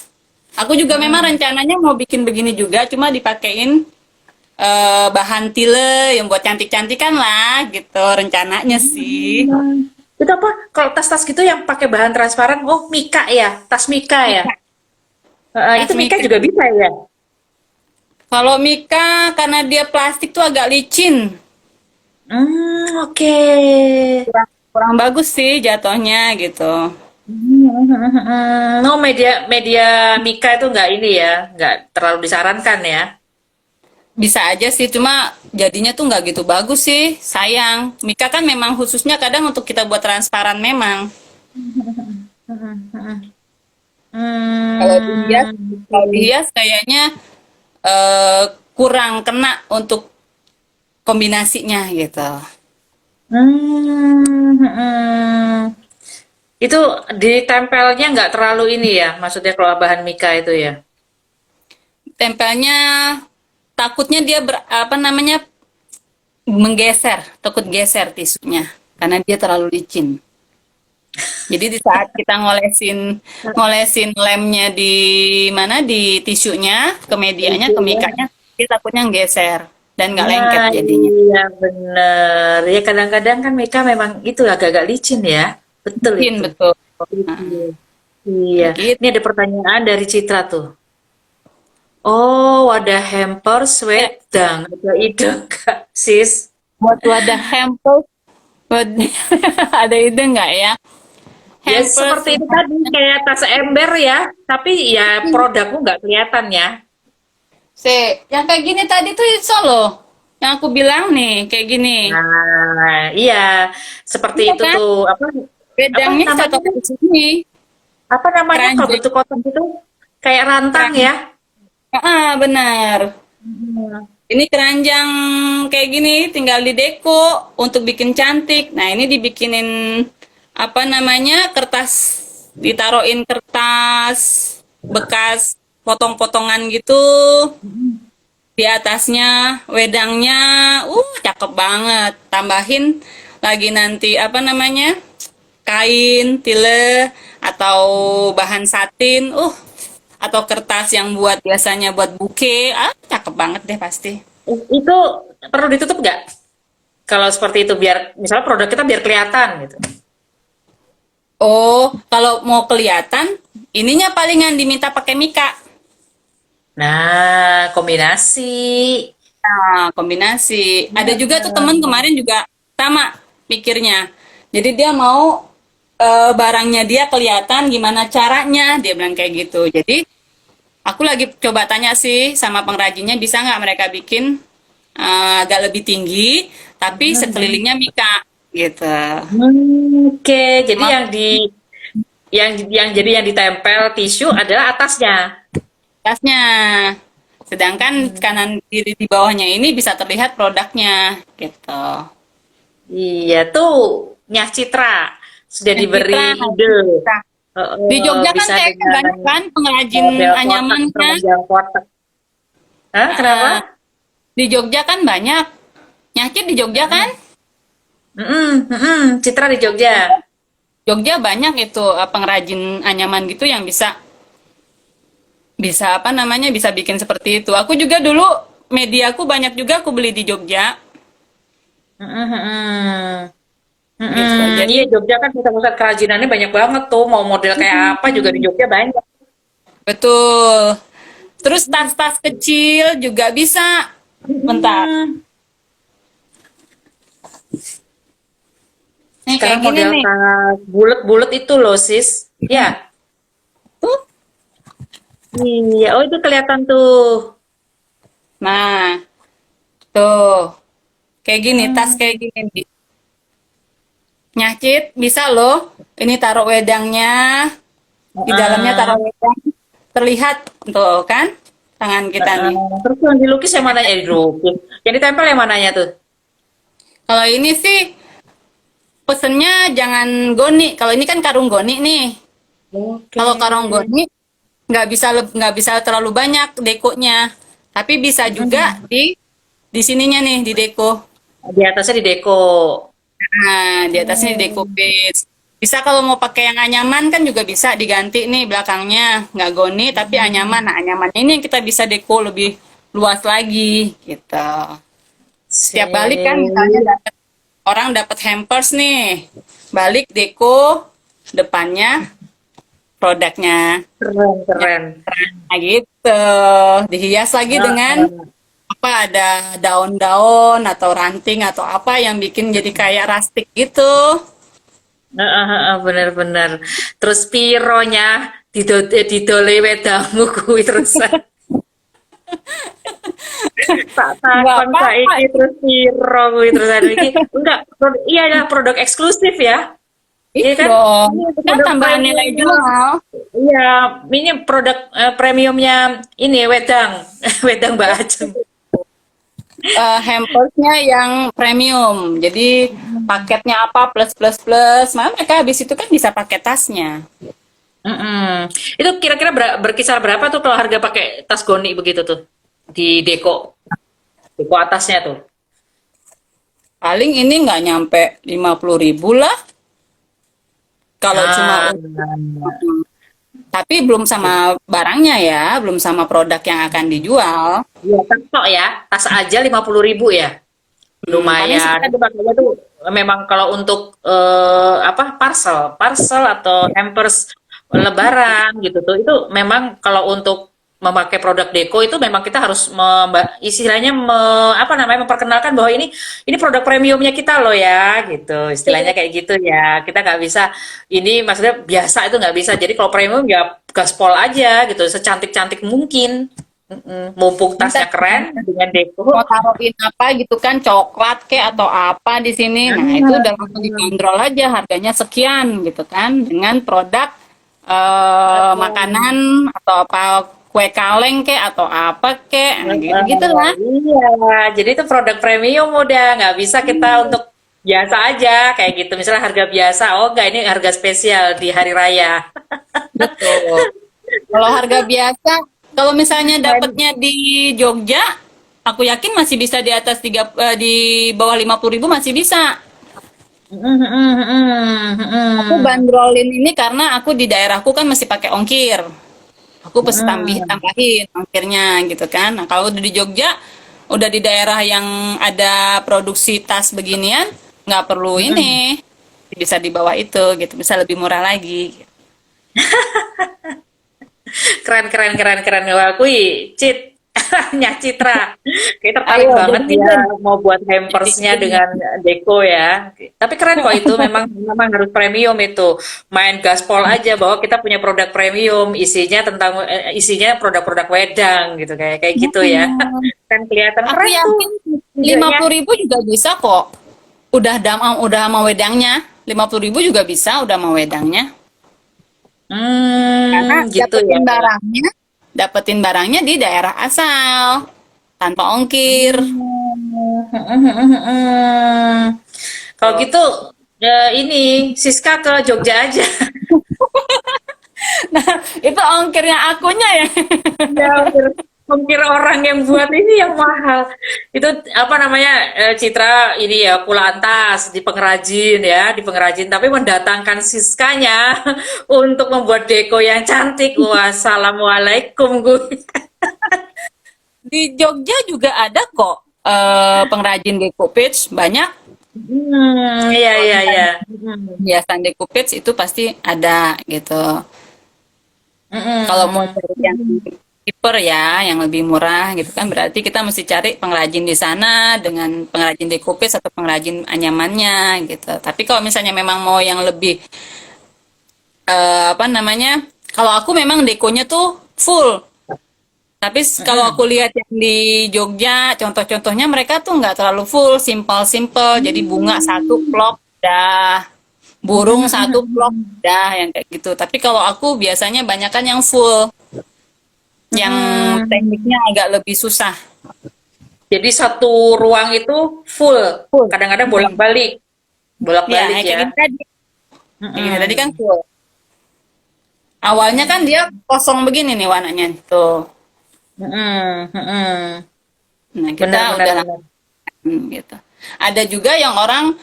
Aku juga memang Mm. rencananya mau bikin begini juga, cuma dipakein bahan tile yang buat cantik-cantikan lah gitu rencananya sih. Hmm. Itu apa? Kalau tas-tas gitu yang pakai bahan transparan, oh Mika ya, tas Mika ya. Mika, Itu tas Mika Mika. juga bisa ya. Kalau Mika karena dia plastik tuh agak licin. Oke. Kurang, kurang bagus sih jatuhnya gitu. No, media media Mika itu nggak ini ya, nggak terlalu disarankan ya. Bisa aja sih, cuma jadinya tuh nggak gitu bagus sih. Sayang. Mika kan memang khususnya kadang untuk kita buat transparan memang. Kalau dihias, kalau Hmm. dihias kayaknya eh, kurang kena untuk kombinasinya gitu. Hmm. Itu ditempelnya nggak terlalu ini ya, maksudnya kalau bahan Mika itu ya. Tempelnya takutnya dia apa namanya menggeser, takut geser tisunya karena dia terlalu licin. Jadi di saat kita ngolesin ngolesin lemnya di mana di tisunya, ke medianya, Itu ke ya. mikanya, dia takutnya geser dan nggak lengket Nah, jadinya. iya bener. Ya kadang-kadang kan Mika memang itu agak-agak licin ya. Betul Licin itu. betul. Heeh, Iya. Iya. Ini begitu. ada pertanyaan dari Citra tuh. Oh, wadah hampers Ya, wedang. Ada ide Kak, sis? buat wadah hampers, buat ada ide nggak ya? Ya Hampers seperti itu tadi, kayak tas ember ya. Tapi ya produkmu nggak kelihatan ya. yang kayak gini tadi tuh iso loh. Yang aku bilang nih, kayak gini. Nah, iya. Seperti Iya itu kan? tuh. Apa Bedangnya namanya cocok tuh? di sini. Apa namanya kalau Keranjang. bentuk kotak itu? Kayak rantang ya? Benar. Hmm. Ini keranjang kayak gini tinggal dideko untuk bikin cantik. Nah, ini dibikinin apa namanya? Kertas, ditaruhin kertas bekas potong-potongan gitu di atasnya, wedangnya. Cakep banget. Tambahin lagi nanti apa namanya? Kain, tile atau bahan satin. Atau kertas yang buat biasanya buat buke. Cakep banget deh pasti. Itu perlu ditutup nggak? Kalau seperti itu biar misalnya produk kita biar kelihatan gitu. Oh, kalau mau kelihatan, ininya palingan diminta pakai mika. Nah, kombinasi. Nah, kombinasi. Ada juga tuh temen Nah, kemarin juga sama pikirnya. Jadi dia mau barangnya dia kelihatan gimana caranya, dia bilang kayak gitu. Jadi aku lagi coba tanya sih sama pengrajinnya bisa nggak mereka bikin agak lebih tinggi, tapi sekelilingnya mika gitu. Oke, jadi Sama yang jadi yang ditempel tisu adalah atasnya. tasnya. Sedangkan kanan kiri di bawahnya ini bisa terlihat produknya gitu. Iya tuh Nyah Citra sudah Yang Citra. diberi ide. Di Jogja kan Bisa kayaknya dengan banyak kan pengrajin model kotak, anyamannya. penunjang kotak. Hah, kenapa? Heeh. Di Jogja kan banyak. Nyakit di Jogja kan? Citra di Jogja. Jogja banyak itu pengrajin anyaman gitu yang bisa bisa apa namanya bisa bikin seperti itu. Aku juga dulu mediaku banyak juga aku beli di Jogja Mm-mm, mm-mm. gitu. Jadi Iya, Jogja kan pusat-pusat kerajinannya banyak banget tuh. Mau model kayak apa juga di Jogja banyak. betul. Terus tas-tas kecil juga bisa. Bentar. Hmm. Nih kayak Sekarang gini model nih. tas bulat-bulat itu loh, sis. Ya, Tuh. iya. Oh, itu kelihatan tuh. Nah, tuh. Kayak gini, tas Hmm. kayak gini nih. Nyakit bisa loh. Ini taruh wedangnya, di dalamnya taruh Heeh, wedang. Terlihat tuh kan tangan kita heeh. nih. Terus yang dilukis yang mana? Dilukis. Yang ditempel yang mananya tuh? Kalau ini sih pesennya jangan goni. Kalau ini kan karung goni nih. Oke. Kalau karung goni nggak bisa terlalu banyak dekonya. Tapi bisa juga Mm. di sininya nih di deko. Di atasnya di deko. Nah, di atasnya di deko Hmm. base. Bisa kalau mau pakai yang anyaman kan juga bisa diganti nih belakangnya. Nggak goni tapi anyaman. Nah, anyamannya ini yang kita bisa deko lebih luas lagi gitu. Setiap balik kan misalnya Sip. orang dapat hampers nih. Balik deko depannya produknya. Keren, Ya, keren. nah gitu. Dihias lagi dengan Heeh. apa ada daun-daun atau ranting atau apa yang bikin jadi kayak rustic gitu. Heeh, heeh, bener-bener. Terus pironya didole wedamu kuwi terus tak Nggak takon apa-apa. saiki terus piro kuwi terusan iki. Enggak, iya adalah produk eksklusif ya. Iya Iya kan? dong. Ini Kan produk tambahan nilai premiumnya. jual. Iya, ini produk premiumnya ini wedang, wedang Mbak Ajeng. Hampersnya yang premium. Jadi paketnya apa plus plus plus. Nah, mereka habis itu kan bisa pakai tasnya. Mm-mm. Itu kira-kira berkisar berapa tuh kalau harga pakai tas goni begitu tuh di deko, deko atasnya tuh? Paling ini nggak nyampe 50.000 lah. Kalau cuma Ah, tapi belum sama barangnya ya, belum sama produk yang akan dijual. iya tas tok ya, tas aja 50.000 ya, Paling lumayan. sekitar Itu makanya tuh memang kalau untuk apa parcel, parcel atau hampers Lebaran gitu tuh, itu memang kalau untuk memakai produk Deko itu memang kita harus istilahnya apa namanya memperkenalkan bahwa ini produk premiumnya kita loh ya gitu istilahnya kayak gitu ya kita nggak bisa ini maksudnya biasa itu nggak bisa jadi kalau premium ya gaspol aja gitu secantik-cantik mungkin. Mumpung bisa tasnya keren dengan mau Deko. taruhin apa gitu kan, coklat kek atau apa di sini. Nah, itu udah langsung dibanderol aja harganya sekian gitu kan dengan produk makanan atau apa kue kaleng kek atau apa kek. Nah, gitu-gitu lah. Iya, jadi itu produk premium udah nggak bisa kita untuk biasa aja kayak gitu. Misalnya harga biasa, oh enggak ini harga spesial di hari raya. Betul. Kalau harga biasa, kalau misalnya dapatnya di Jogja, aku yakin masih bisa di atas di bawah 50.000 masih bisa. Aku bandrolin ini karena aku di daerahku kan masih pakai ongkir. Aku pasti tambahin ongkirnya gitu kan. Nah, kalau udah di Jogja, udah di daerah yang ada produksi tas beginian, nggak perlu ini. Bisa di bawah itu gitu, bisa lebih murah lagi. Keren, keren, keren, keren. Wah, kui, Cit, Nya Citra. Kayak tertarik Ayo, banget jadi dia mau buat hampersnya dengan Deko ya. Tapi keren kok itu, memang harus premium itu. Main gaspol aja bahwa kita punya produk premium, isinya produk-produk wedang gitu kayak kayak gitu ya. Kan kelihatan aku keren tuh yakin lima videonya. puluh ribu juga bisa kok. Udah sama wedangnya. 50.000 juga bisa udah sama wedangnya. Karena Gitu ya. dapetin barangnya di daerah asal tanpa ongkir. Hmm. Kalau Tuh. gitu Ini Siska ke Jogja aja. Nah, itu ongkirnya akunya ya. Ya, ongkir orang yang buat ini yang mahal. Itu apa namanya, Citra ini ya Kulantas di pengrajin ya, di pengrajin tapi mendatangkan Siskanya untuk membuat deko yang cantik. Wassalamualaikum gue. Di Jogja juga ada kok pengrajin decoupage banyak. Iya Kalau iya iya. misalnya hiasan decoupage itu pasti ada gitu. Kalau mau cari yang cheaper ya, yang lebih murah gitu kan, berarti kita mesti cari pengrajin di sana dengan pengrajin decoupage atau pengrajin anyamannya gitu. Tapi kalau misalnya memang mau yang lebih apa namanya, kalau aku memang dekonya tuh full. Tapi kalau aku lihat yang di Jogja, contoh-contohnya mereka tuh nggak terlalu full, simple-simple. Jadi bunga satu plok dah, burung satu plok dah, yang kayak gitu. Tapi kalau aku biasanya banyakan yang full, yang tekniknya agak lebih susah. Jadi satu ruang itu full, Full. kadang-kadang Mm. bolak-balik, Ya, bolak-balik kayak ya. gini tadi. Kayak gini tadi kan Mm-mm. full. Awalnya kan dia kosong begini nih warnanya tuh. Mm-mm. Mm-mm. Nah, kita Benar benar udah benar. gitu. Ada juga yang orang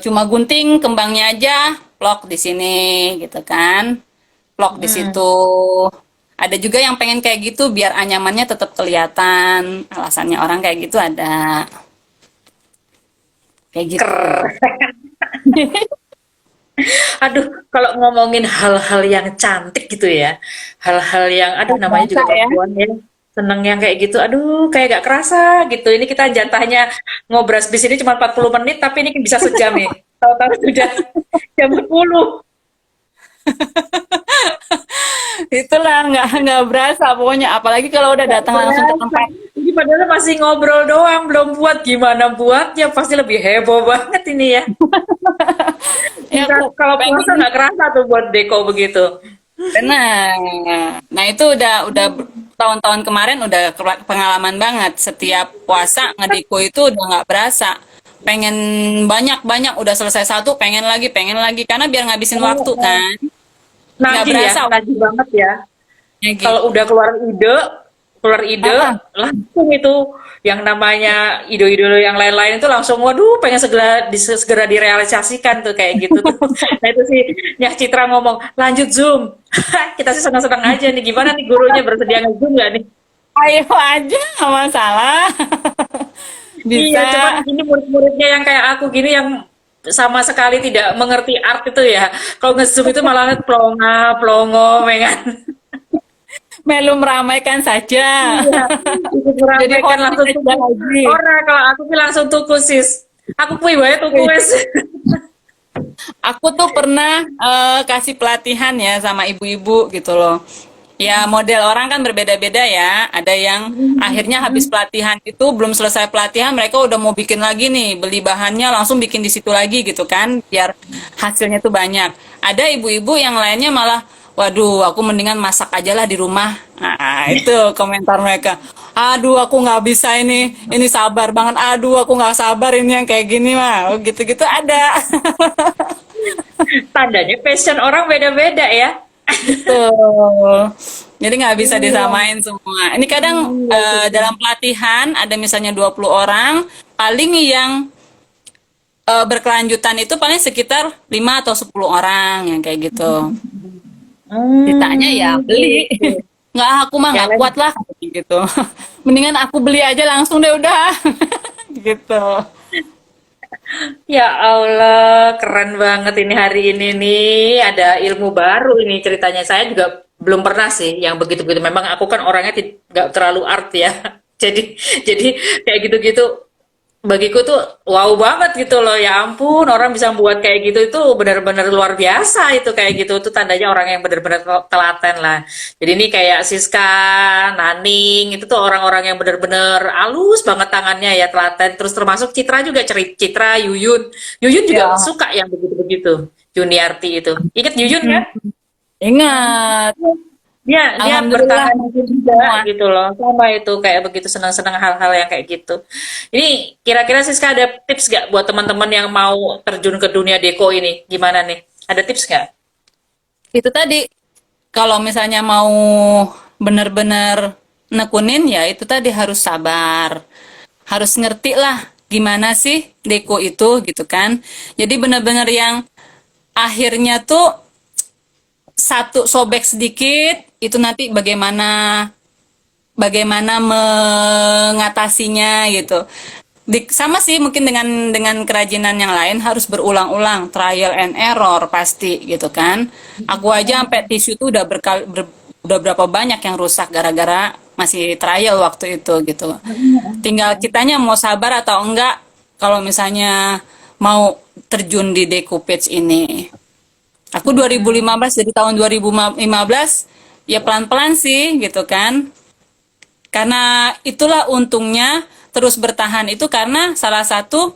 cuma gunting kembangnya aja, plok di sini gitu kan. Plok di Mm. situ. Ada juga yang pengen kayak gitu biar anyamannya tetap kelihatan. Alasannya orang kayak gitu ada. Kayak gitu. Keren. Aduh, kalau ngomongin hal-hal yang cantik gitu ya, hal-hal yang, aduh namanya Bahasa juga ya. perempuan ya, seneng yang kayak gitu, aduh kayak gak kerasa gitu. Ini kita jatahnya ngobras di sini cuma 40 menit, tapi ini bisa sejam nih. Tahu-tahu sudah jam 10. Itulah nggak berasa pokoknya. Apalagi kalau udah Gak datang langsung ke berasa. tempat. Ini padahal masih ngobrol doang, belum buat gimana buatnya, pasti lebih heboh banget ini ya. Ya Bisa, aku kalau puasa pengen. nggak kerasa tuh buat deko begitu. Benar. Nah, itu udah tahun-tahun kemarin udah pengalaman banget. Setiap puasa ngedeko itu udah nggak berasa. Pengen banyak-banyak udah selesai satu, pengen lagi karena biar ngabisin waktu kan. Nggak Nagih ya, berasa nagih banget ya. waktunya Kalau gitu. udah keluar ide, Ah, langsung itu yang namanya ide-ide yang lain-lain itu langsung, waduh, pengen segera direalisasikan tuh kayak gitu tuh. Nah itu sih, Nyah Citra ngomong, lanjut Zoom. Kita sih senang-senang aja nih, gimana nih gurunya bersedia nge-Zoom nggak nih? ayo aja, nggak masalah. Iya, cuman Bisa. ini murid-muridnya yang kayak aku gini yang sama sekali tidak mengerti art itu ya. Kalau nge-Zoom itu malah plonga, plongo, mengan. Melu meramaikan saja. Iya, ikut Jadi meramaikan host langsung aja tuku. lagi. Ora kalau aku sih langsung tuku sis. Aku kuwi wae tuku wis. Aku tuh pernah kasih pelatihan ya sama ibu-ibu gitu loh. Ya model orang kan berbeda-beda ya. Ada yang akhirnya habis pelatihan itu belum selesai pelatihan mereka udah mau bikin lagi nih, beli bahannya langsung bikin di situ lagi gitu kan, biar hasilnya tuh banyak. Ada ibu-ibu yang lainnya malah, waduh, aku mendingan masak aja lah di rumah. Nah, itu komentar mereka. Aduh, aku nggak bisa ini sabar banget. Aduh, aku nggak sabar ini yang kayak gini mah. Oh, gitu-gitu ada. Tandanya passion orang beda-beda ya. Betul. Jadi nggak bisa Iya, disamain semua. Ini kadang iya sih. dalam pelatihan ada misalnya 20 orang, paling yang berkelanjutan itu paling sekitar 5 atau 10 orang yang kayak gitu. Ditanya ya beli. Gitu. Nggak, aku mah Yang nggak lain, kuat lah gitu. Mendingan aku beli aja langsung deh udah. Gitu. ya Allah, keren banget ini hari ini nih. Ada ilmu baru ini ceritanya. Saya juga belum pernah sih yang begitu-begitu. Memang aku kan orangnya nggak terlalu art ya. Jadi kayak gitu-gitu bagiku tuh wow banget gitu loh. Ya ampun, orang bisa buat kayak gitu itu benar-benar luar biasa itu kayak gitu. Itu tandanya orang yang benar-benar telaten lah. Jadi ini kayak Siska, Naning, itu tuh orang-orang yang benar-benar halus banget tangannya ya telaten. Terus termasuk Citra juga, Citra, Yuyun. Yuyun juga Ya. suka yang begitu-begitu. Juniarti itu. Ingat Yuyun kan? Hmm. Ingat. dia dia Alhamdulillah bertahan hidup juga semua. gitu loh. Sama itu kayak begitu senang-senang hal-hal yang kayak gitu. Ini kira-kira Siska ada tips gak buat teman-teman yang mau terjun ke dunia deko ini? Gimana nih? Ada tips gak? Itu tadi, kalau misalnya mau benar-benar nekunin ya itu tadi harus sabar. Harus ngerti lah gimana sih deko itu gitu kan. Jadi benar-benar yang akhirnya tuh satu sobek sedikit itu nanti bagaimana bagaimana mengatasinya gitu. Sama sih mungkin dengan kerajinan yang lain harus berulang-ulang, trial and error pasti gitu kan. Aku aja sampai tisu tuh udah berapa banyak yang rusak gara-gara masih trial waktu itu gitu. Tinggal kitanya mau sabar atau enggak kalau misalnya mau terjun di decoupage ini. Aku 2015, dari tahun 2015 ya pelan-pelan sih gitu kan. Karena itulah untungnya terus bertahan itu karena salah satu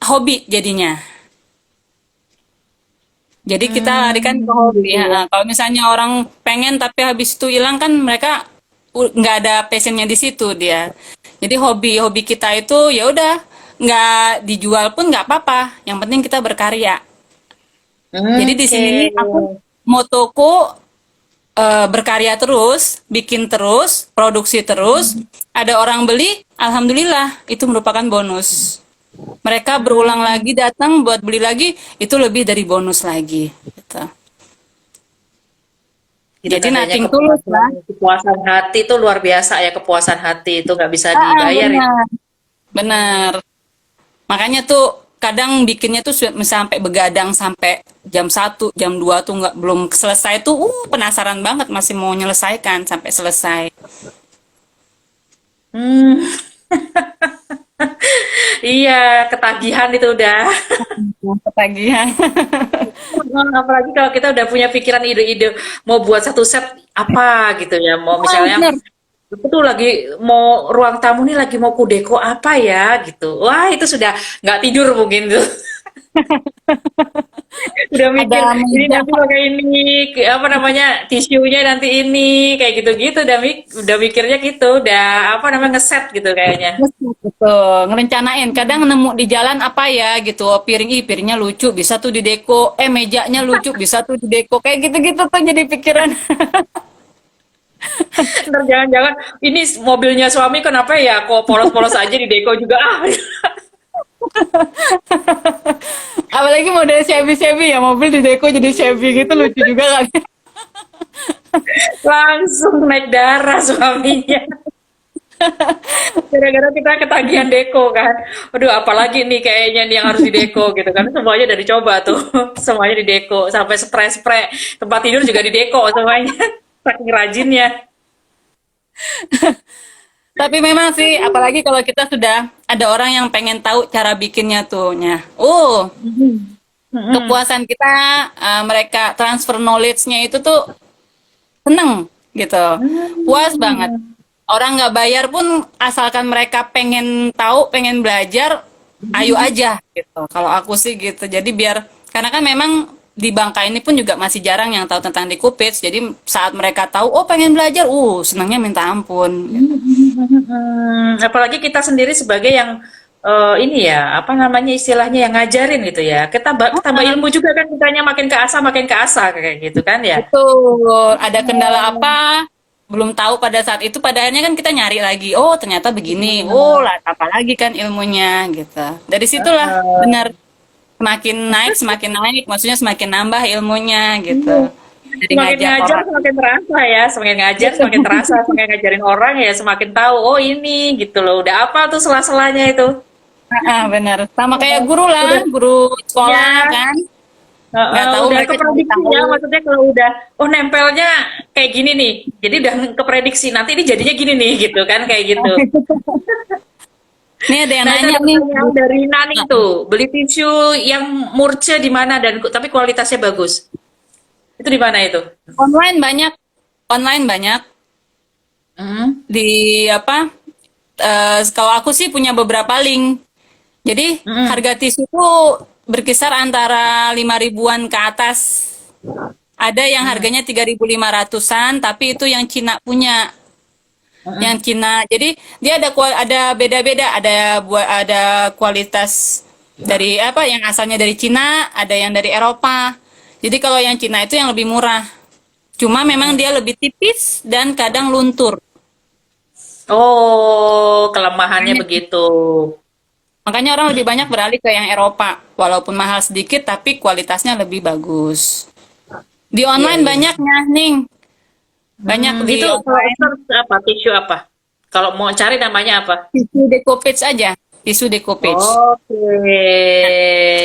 hobi jadinya. Jadi kita larikan ke hobi. Gitu ya. Ya. Kalau misalnya orang pengen tapi habis itu hilang kan mereka nggak ada passionnya di situ dia. Jadi hobi-hobi kita itu ya udah nggak dijual pun nggak apa-apa. Yang penting kita berkarya. Jadi di Oke. sini nih aku motoku berkarya terus, bikin terus, produksi terus. Ada orang beli, alhamdulillah itu merupakan bonus. Mereka berulang lagi datang buat beli lagi, itu lebih dari bonus lagi. Gitu. Itu Jadi tandanya nothing tulus kepuasan, lah. kepuasan hati itu luar biasa ya, kepuasan hati itu nggak bisa dibayar itu. Benar, benar. Makanya tuh kadang bikinnya tuh sampai begadang sampai jam 1, jam 2 tuh nggak belum selesai tuh. Penasaran banget masih mau menyelesaikan sampai selesai. Hmm, iya, ketagihan itu udah. Ketagihan. Apalagi kalau kita udah punya pikiran ide-ide mau buat satu set apa gitu ya, mau Oh, misalnya benar. aku tuh lagi mau ruang tamu nih lagi mau kudeko apa ya gitu. Wah, itu sudah nggak tidur mungkin tuh. Udah mikir Ada ini meja. nanti pakai ini apa namanya tisunya nanti ini kayak gitu-gitu udah mikirnya gitu udah apa namanya ngeset gitu kayaknya. Betul, ngerencanain. Kadang nemu di jalan apa ya gitu. Oh, piringnya lucu, bisa tuh di deko. Mejanya lucu, bisa tuh di deko. Kayak gitu-gitu tuh jadi pikiran. Ntar jangan-jangan ini mobilnya suami kenapa ya kok polos-polos aja di deko juga ah. Apalagi model shabby-shabby ya, mobil di deko jadi shabby gitu lucu juga kan. Langsung naik darah suaminya. Gara-gara kita ketagihan deko kan. Aduh, apalagi nih kayaknya nih yang harus di deko gitu kan. Semuanya udah dicoba tuh. Semuanya di deko. Sampai spray-spray. Tempat tidur juga di deko semuanya. Saking rajinnya. Tapi memang sih, apalagi kalau kita sudah ada orang yang pengen tahu cara bikinnya tuh. Mm-mm. Kepuasan kita, mereka transfer knowledge-nya itu tuh seneng gitu. Puas banget. Hmm. Orang nggak bayar pun asalkan mereka pengen tahu, pengen belajar, ayo aja gitu. Kalau aku sih gitu. Jadi biar karena kan memang di Bangka ini pun juga masih jarang yang tahu tentang Decopage. Jadi saat mereka tahu, oh pengen belajar, senangnya minta ampun. Gitu. Apalagi kita sendiri sebagai yang ini ya, apa namanya istilahnya yang ngajarin gitu ya. Kita tambah ilmu juga kan kitanya makin ke asah kayak gitu kan ya. Betul. Ada kendala apa? Belum tahu pada saat itu. Pada akhirnya kan kita nyari lagi. Oh ternyata begini. Oh lah apa lagi kan ilmunya gitu. Dari situlah benar semakin naik, maksudnya semakin nambah ilmunya gitu. Jadi Semakin ngajak ngajar orang. semakin terasa ya, semakin ngajar semakin terasa, semakin ngajarin orang ya semakin tahu, oh ini gitu loh, udah apa tuh sela-selanya itu. Benar. Sama kayak guru lah, Udah, guru sekolah ya, kan. Nggak tahu udah mereka cari keprediksi tahu. ya, maksudnya kalau udah, oh nempelnya kayak gini nih, jadi udah keprediksi, nanti ini jadinya gini nih, gitu kan, kayak gitu. Nih ada yang Nah itu nanya ada nih. pertanyaan dari Nani tuh, beli tisu yang murce di mana dan tapi kualitasnya bagus. Itu di mana itu? Online banyak. Online banyak. Hmm. Di apa? Kalau aku sih punya beberapa link. Jadi Mm-mm. harga tisu itu berkisar antara 5 ribuan ke atas. Ada yang Hmm. harganya 3.500-an, tapi itu yang Cina punya. Yang Hmm. Cina. Jadi dia ada beda-beda, ada kualitas dari apa yang asalnya dari Cina, ada yang dari Eropa. Jadi kalau yang Cina itu yang lebih murah. Cuma memang Hmm. dia lebih tipis dan kadang luntur. Oh, kelemahannya begitu. Makanya orang lebih banyak beralih ke yang Eropa. Walaupun mahal sedikit, tapi kualitasnya lebih bagus. Di Iya, online iya. banyaknya, Ning. Banyak di Itu kalau online. search apa? Tisu apa? Kalau mau cari namanya apa? Tisu decopage aja. Tisu decopage. Oke,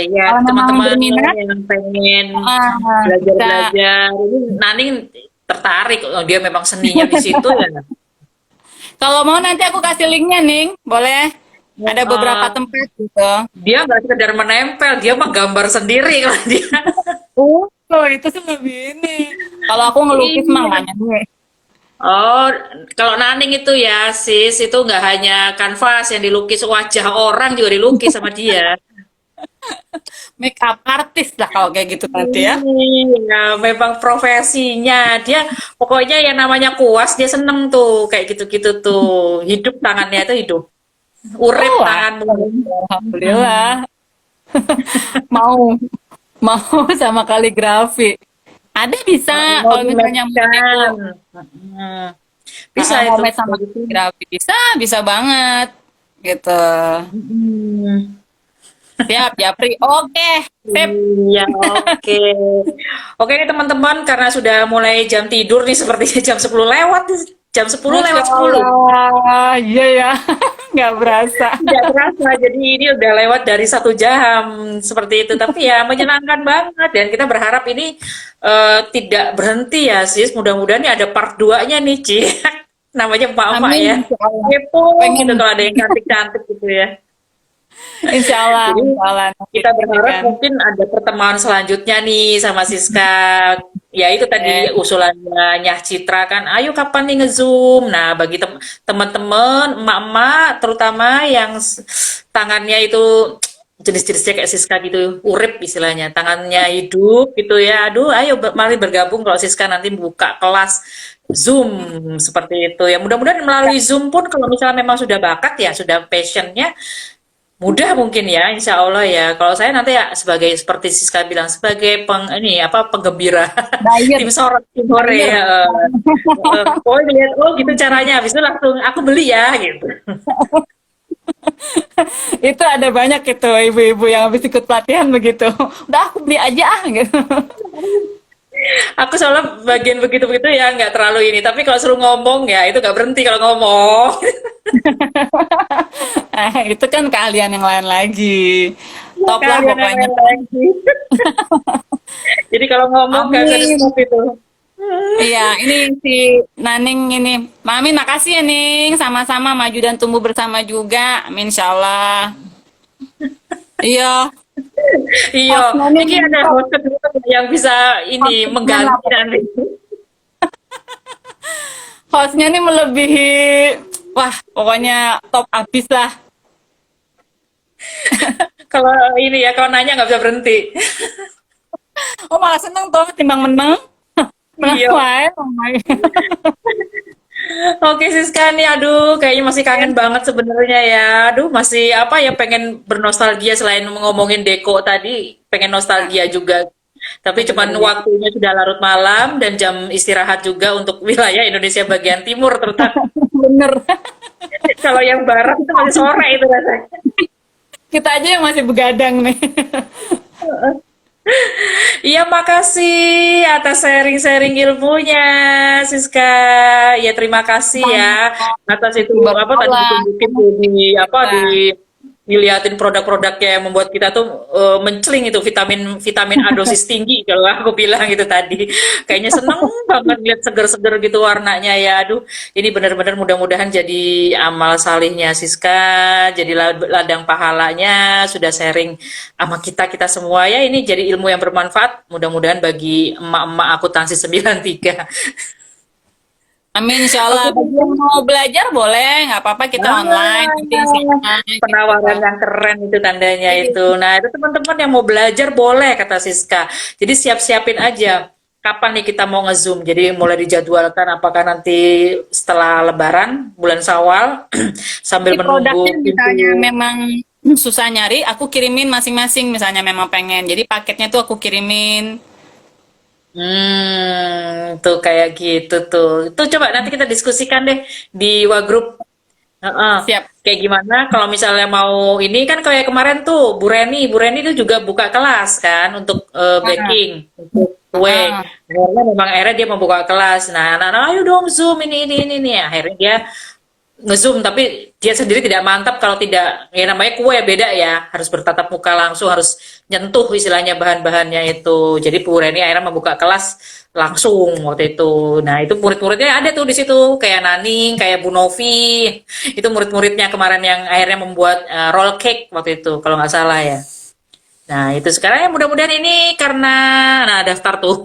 ya Kalau memang teman-teman berminat, yang pengen bisa. belajar-belajar, ini Naning tertarik. Oh, dia memang seninya di situ ya. Kalau mau nanti aku kasih linknya, Ning. Boleh? Ada beberapa Eh, tempat gitu. dia nggak sekedar menempel, dia mah gambar sendiri kalau dia. Oh, itu sih lebih ini. Kalau aku ngelukis mah nggak Iya. nyampe. Oh, kalau Naning itu ya, sis, itu nggak hanya kanvas yang dilukis, wajah orang juga dilukis sama dia. Make up artist lah kalau kayak gitu nanti ya. Iya, memang profesinya. Dia pokoknya yang namanya kuas, dia seneng tuh kayak gitu-gitu tuh. Hidup tangannya itu hidup. Urip Oh, wah. tanganmu. Hmm. Alhamdulillah. Mau mau sama kaligrafi. Ada bisa Mau kalau di misalnya mau kan. neko. Hmm. Bisa Mau itu. match sama Begitu. kaligrafi bisa, bisa banget gitu. Hmm. Siap, Japri. Oke, sip. Iya, oke. Oke nih teman-teman, karena sudah mulai jam tidur nih, sepertinya jam 10 lewat. Jam 10 Masya lewat 10. Allah, iya ya, nggak berasa. Nggak terasa, jadi ini udah lewat dari 1 jam seperti itu. Tapi ya menyenangkan banget dan kita berharap ini tidak berhenti ya sis. Mudah-mudahan nih ada part 2-nya nih Ci. Namanya emak-emak Amin, ya. insya Allah. Kepo Pengen, gitu kalau ada yang cantik-cantik gitu ya. Jadi insya Allah nanti kita ini berharap kan. mungkin ada pertemuan selanjutnya nih sama Siska. Ya itu tadi Eh, usulannya Nyah Citra kan, ayo kapan nih nge-zoom. Nah, bagi teman-teman, emak-emak terutama yang tangannya itu jenis-jenisnya kayak Siska gitu, urip istilahnya, tangannya hidup gitu ya. Aduh, ayo mari bergabung kalau Siska nanti buka kelas Zoom seperti itu ya. Mudah-mudahan melalui Zoom pun kalau misalnya memang sudah bakat ya, sudah passionnya, mudah mungkin ya, insya Allah ya. Kalau saya nanti ya sebagai seperti Siska bilang sebagai ini apa penggembira Bayar, tim sore tim sore bayar. ya. Oh lihat oh gitu caranya, habis itu langsung aku beli ya gitu. Itu ada banyak itu ibu-ibu yang habis ikut pelatihan begitu. Udah aku beli aja gitu. Aku soalnya bagian begitu-begitu ya nggak terlalu ini, tapi kalau suruh ngomong ya itu nggak berhenti kalau ngomong. Itu kan keahlian yang lain lagi. Ya, Top lah kalian yang pokoknya. lain lagi. Jadi kalau ngomong nggak bisa di Amin. stop itu. Iya, ini si Naning ini. Mami, makasih ya, Ning. Sama-sama maju dan tumbuh bersama juga. Amin, insya Allah. Iya, Iya, hostnya nih ini ada top. host kedua yang bisa ini Hostnya lah. mengganti nanti. Hostnya nih melebihi. Wah, pokoknya top abis lah. Kalau ini ya, kalau nanya nggak bisa berhenti. Oh, malah seneng tuh timbang menang. Menang Iya. wae. Oh my Oke Siska nih, aduh kayaknya masih kangen God. banget sebenarnya ya. Aduh masih apa ya pengen bernostalgia selain ngomongin Deko tadi, pengen nostalgia juga. Tapi cuman Bener ya. waktunya sudah larut malam dan jam istirahat juga untuk wilayah Indonesia bagian timur terutama. Bener. Kalau yang barat itu masih sore itu rasanya. Kita aja yang masih begadang nih. Iya, makasih atas sharing-sharing ilmunya, Siska. Ya, terima kasih ya atas itu apa tadi Berdoa. ditunjukin tuh di apa Kita. dilihatin produk-produknya yang membuat kita tuh menceling itu vitamin vitamin A dosis tinggi kalau aku bilang itu tadi. Kayaknya seneng banget lihat seger-seger gitu warnanya ya. Aduh, ini benar-benar mudah-mudahan jadi amal salihnya Siska, jadi ladang pahalanya sudah sharing sama kita-kita semua ya. Ini jadi ilmu yang bermanfaat mudah-mudahan bagi emak-emak akuntansi 93. Amin, insya Allah. Oke, Bagi yang mau belajar boleh, nggak apa-apa kita online. Nanti siapa gitu. penawaran yang keren itu tandanya Iya. itu. Nah, itu teman-teman yang mau belajar boleh kata Siska. Jadi siap-siapin aja. kapan nih kita mau nge-Zoom. Jadi mulai dijadwalkan apakah nanti setelah Lebaran, bulan Syawal, sambil Jadi produknya menunggu misalnya pintu. memang susah nyari, aku kirimin masing-masing misalnya memang pengen. Jadi paketnya tuh aku kirimin. Tuh kayak gitu tuh. Itu coba nanti kita diskusikan deh di Wagroup. Heeh. Siap. Kayak gimana kalau misalnya mau ini kan kayak kemarin tuh Bu Reni itu juga buka kelas kan untuk Ah, baking, untuk kue. ah. Akhirnya dia membuka kelas. Nah, anak-anak ayo dong Zoom ini nih. Akhirnya dia nge-Zoom tapi dia sendiri tidak mantap kalau tidak ya namanya kue beda ya harus bertatap muka langsung harus nyentuh istilahnya bahan-bahannya itu jadi Bu Reni akhirnya membuka kelas langsung waktu itu nah itu murid-muridnya ada tuh di situ kayak Naning kayak Bu Novi itu murid-muridnya kemarin yang akhirnya membuat roll cake waktu itu kalau nggak salah ya. Nah, itu sekarang ya mudah-mudahan ini karena nah daftar tuh.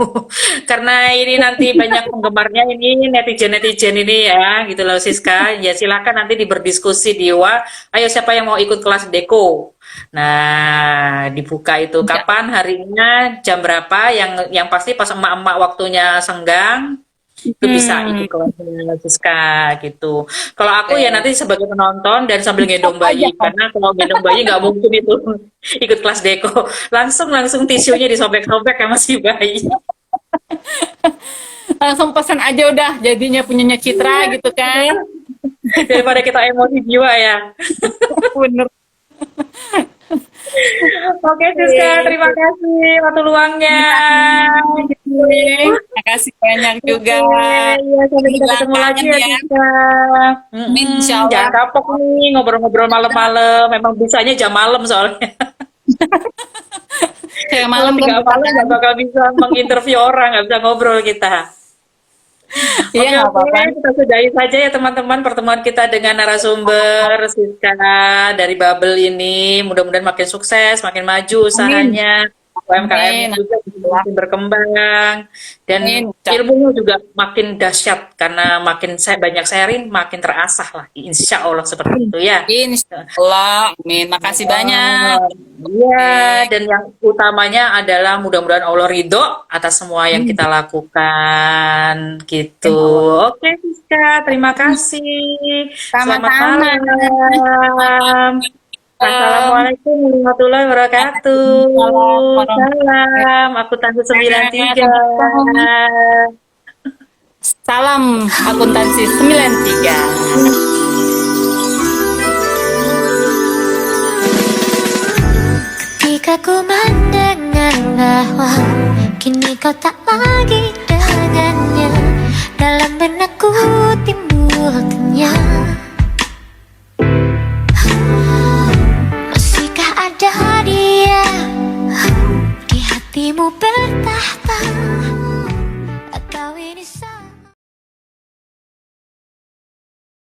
Karena ini nanti banyak penggemarnya ini netizen-netizen ini ya, gitu loh Siska. Ya silakan nanti berdiskusi di WA. Ayo siapa yang mau ikut kelas Deko. Nah, dibuka itu Ya. kapan harinya, jam berapa yang pasti pas emak-emak waktunya senggang itu bisa Hmm, ikut kelasnya Siska gitu. Kalau aku ya boleh. nanti sebagai penonton dan sambil Stop gendong aja bayi kan. karena kalau gendong bayi nggak mungkin itu ikut kelas deko langsung tisunya disobek-sobek ya masih bayi. Langsung pesan aja udah jadinya punyanya Citra gitu kan. Daripada kita emosi jiwa ya. Bener. Oke Siska, terima kasih waktu luangnya. Gitu. Makasih banyak juga. Oke, ya sampai kita Hilang ketemu lagi kangen ya ya. Siska. Insya Jangan Allah. kapok nih ngobrol-ngobrol malam-malam. Memang bisanya jam malam soalnya. Kayak Kalau malam kan tiga suka malam nggak kan. bakal bisa menginterview orang, nggak bisa ngobrol kita. Iya Oke, nggak oke, apa-apa. kita sudahi saja ya teman-teman pertemuan kita dengan narasumber Siska dari Bubble ini. Mudah-mudahan makin sukses, makin maju Amin. usahanya, UMKM-nya Amin. juga makin berkembang, dan Amin. ilmunya juga makin dahsyat karena makin saya banyak sharing, makin terasah lah. Insya Allah seperti itu ya. Insya Allah. Amin. Makasih banyak. Oh, iya, Oke. dan yang utamanya adalah mudah-mudahan Allah ridho atas semua yang Amin. kita lakukan, gitu. Amin, Allah. Oke, Siska, terima kasih. Selamat Sama-sama. malam. Assalamualaikum warahmatullahi Waalaikumsalam wabarakatuh. warahmatullahi Salam, aku Tangguh 93. wabarakatuh. Salam akuntansi 93. Ketika ku mendengar bahwa kini kau tak lagi dengannya, dalam benakku timbul tanya, masihkah ada dia di hatimu